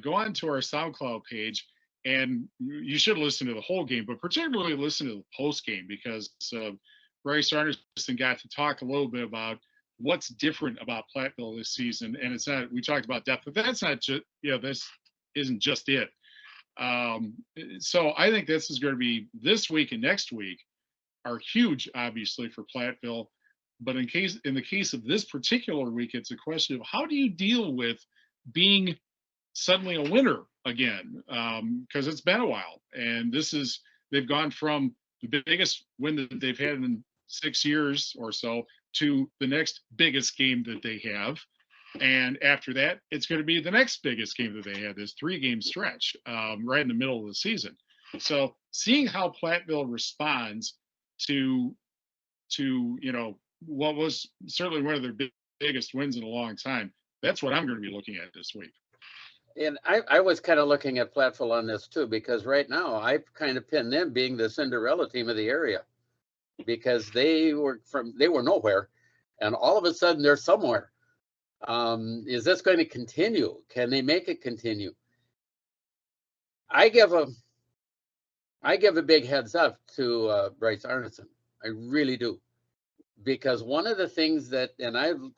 go on to our SoundCloud page, and you should listen to the whole game, but particularly listen to the post game, because Bryce Arneson got to talk a little bit about what's different about Platteville this season. And it's not, we talked about depth, but that's not just, this isn't just it. So I think this is going to be, this week and next week are huge, obviously, for Platteville. But in the case of this particular week, it's a question of how do you deal with being suddenly a winner again? Because it's been a while, and they've gone from the biggest win that they've had in 6 years or so to the next biggest game that they have, and after that, it's going to be the next biggest game that they have. This 3-game stretch right in the middle of the season. So seeing how Platteville responds to what was certainly one of their biggest wins in a long time, that's what I'm going to be looking at this week. And I was kind of looking at Platteville on this too, because right now I kind of pin them being the Cinderella team of the area, because they were nowhere, and all of a sudden they're somewhere. Is this going to continue? Can they make it continue? I give a big heads up to Bryce Arneson. I really do. Because one of the things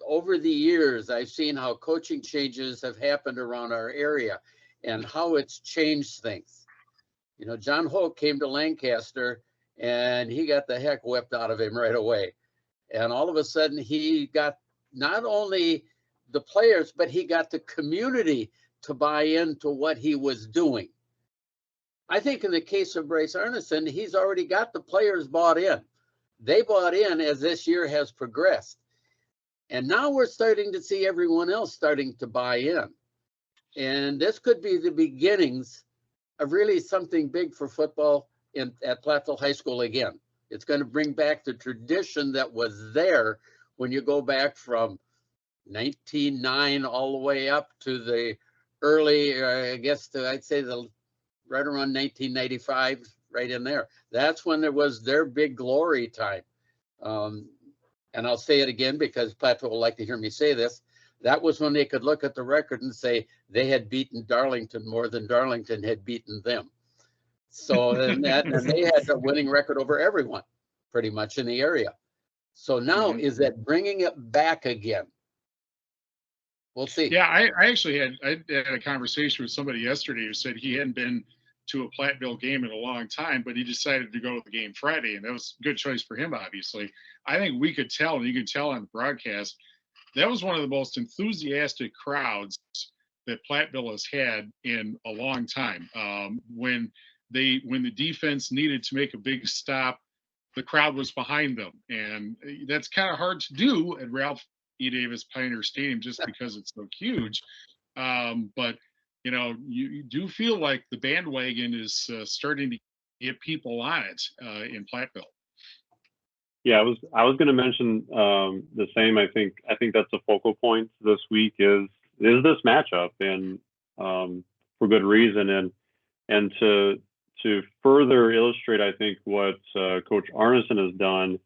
over the years, I've seen how coaching changes have happened around our area and how it's changed things. John Hoke came to Lancaster and he got the heck whipped out of him right away. And all of a sudden he got not only the players, but he got the community to buy into what he was doing. I think in the case of Bryce Arneson, he's already got the players bought in. They bought in as this year has progressed. And now we're starting to see everyone else starting to buy in. And this could be the beginnings of really something big for football at Platteville High School again. It's going to bring back the tradition that was there when you go back from 1909 all the way up to the early, I'd say right around 1995, right in there. That's when there was their big glory time. And I'll say it again because Plateau will like to hear me say this. That was when they could look at the record and say they had beaten Darlington more than Darlington had beaten them. So and they had a winning record over everyone, pretty much in the area. So now is that bringing it back again? We'll see. Yeah, I actually had a conversation with somebody yesterday who said he hadn't been to a Platteville game in a long time, but he decided to go to the game Friday, and that was a good choice for him, obviously. I think we could tell, and you could tell on the broadcast, that was one of the most enthusiastic crowds that Platteville has had in a long time. When the defense needed to make a big stop, the crowd was behind them, and that's kind of hard to do at Ralph E. Davis Pioneer Stadium just because it's so huge. But you do feel like the bandwagon is starting to get people on it in Platteville. Yeah, I was going to mention the same. I think that's a focal point this week is this matchup, and for good reason, and to further illustrate, I think what Coach Arneson has done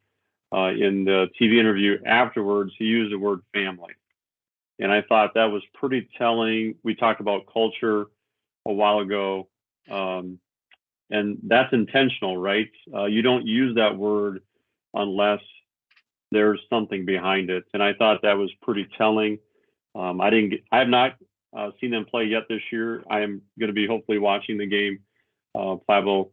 in the TV interview afterwards, he used the word family, and I thought that was pretty telling. We talked about culture a while ago, and that's intentional, right? You don't use that word unless there's something behind it. And I thought that was pretty telling. I have not seen them play yet this year. I am going to be hopefully watching the game, Platteville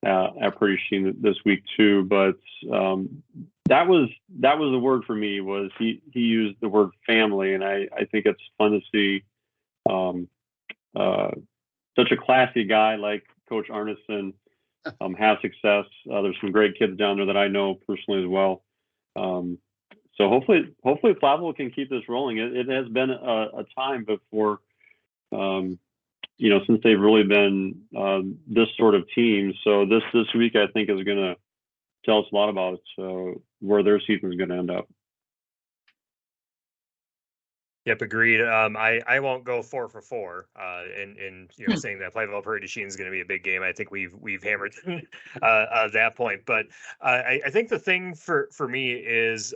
at Prairie du Chien this week too. But that was the word for me. Was he used the word family, and I think it's fun to see such a classy guy like Coach Arneson have success. There's some great kids down there that I know personally as well. So hopefully Platteville can keep this rolling. It has been a time before, since they've really been this sort of team. So this week I think is going to tell us a lot about where their season is going to end up. Yep, agreed. I won't go 4 for 4 in saying that Platteville Prairie du Chien is going to be a big game. I think we've hammered that point. But I think the thing for me is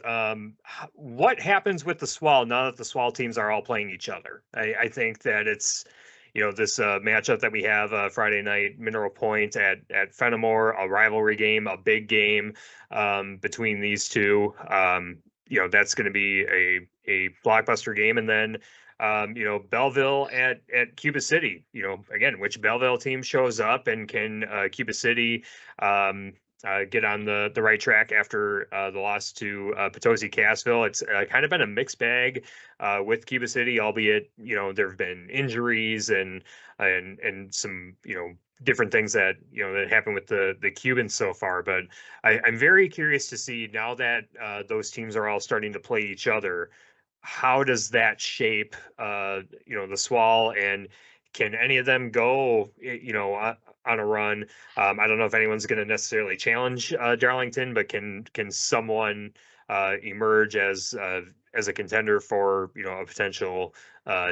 what happens with the SWAL now that the SWAL teams are all playing each other. I think that it's this matchup that we have Friday night, Mineral Point at Fennimore, a rivalry game, a big game between these two. That's going to be a blockbuster game. And then, Belleville at Cuba City, again, which Belleville team shows up and can Cuba City get on the right track after the loss to Potosi Cassville. It's kind of been a mixed bag with Cuba City, albeit, there have been injuries and some, different things that that happen with the Cubans so far. But I'm very curious to see now that those teams are all starting to play each other, how does that shape the SWAL, and can any of them go on a run? I don't know if anyone's going to necessarily challenge Darlington, but can someone emerge as a contender for a potential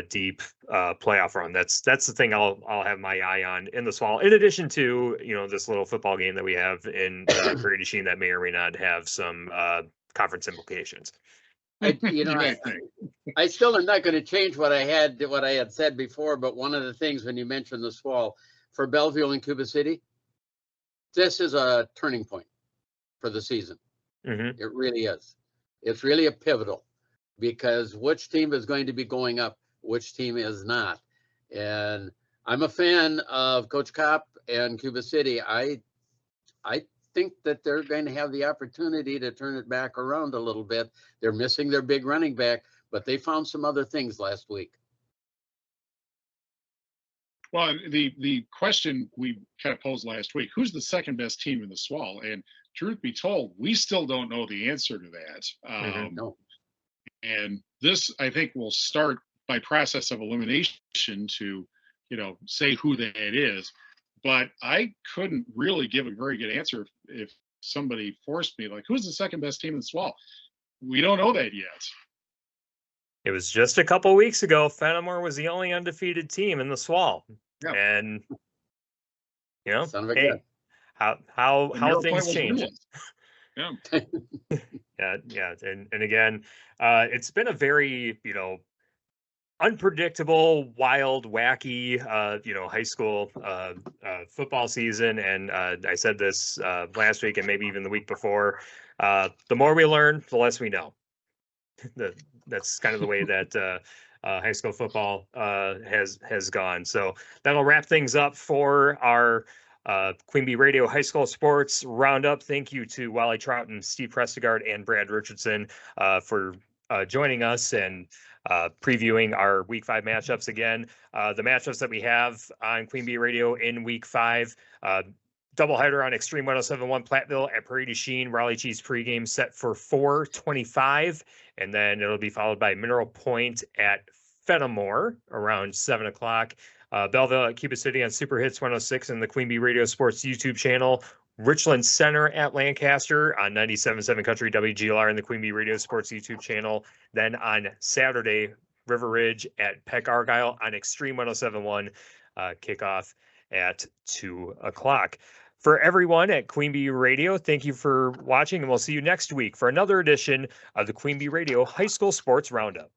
deep playoff run? That's the thing I'll have my eye on in the SWAL, in addition to this little football game that we have in Prairie du Chien that may or may not have some conference implications. I still am not going to change what I had said before, but one of the things when you mentioned the SWAL for Belleville and Cuba City, this is a turning point for the season. Mm-hmm. It really is. It's really a pivotal, because which team is going to be going up, which team is not. And I'm a fan of Coach Kopp and Cuba City. I think that they're going to have the opportunity to turn it back around a little bit. They're missing their big running back, but they found some other things last week. Well, the question we kind of posed last week, who's the second best team in the SWAL? And truth be told, we still don't know the answer to that. No. And this, I think, will start by process of elimination to, say who that is. But I couldn't really give a very good answer if somebody forced me, like, who's the second best team in the SWAL? We don't know that yet. It was just a couple weeks ago. Fennimore was the only undefeated team in the SWAL, Yep. and Son of a hey, gun. how Mirror things Point was change. winless. Yeah. Yeah, and again, it's been a very unpredictable, wild, wacky, high school football season. And I said this last week and maybe even the week before. The more we learn, the less we know. That's kind of the way that high school football has gone. So that'll wrap things up for our Queen Bee Radio High School Sports Roundup. Thank you to Wally Troughton, Steve Prestegard, and Brad Richardson for joining us and previewing our Week 5 matchups again. The matchups that we have on Queen Bee Radio in Week 5. Doubleheader on Extreme 107.1 Platteville at Prairie du Chien. Raleigh Cheese pregame set for 4:25, and then it'll be followed by Mineral Point at Fennimore around 7 o'clock. Belleville at Cuba City on Super Hits 106 and the Queen Bee Radio Sports YouTube channel. Richland Center at Lancaster on 97.7 Country WGLR and the Queen Bee Radio Sports YouTube channel. Then on Saturday, River Ridge at Peck Argyle on Extreme 107.1 kickoff at 2 o'clock. For everyone at Queen Bee Radio, thank you for watching, and we'll see you next week for another edition of the Queen Bee Radio High School Sports Roundup.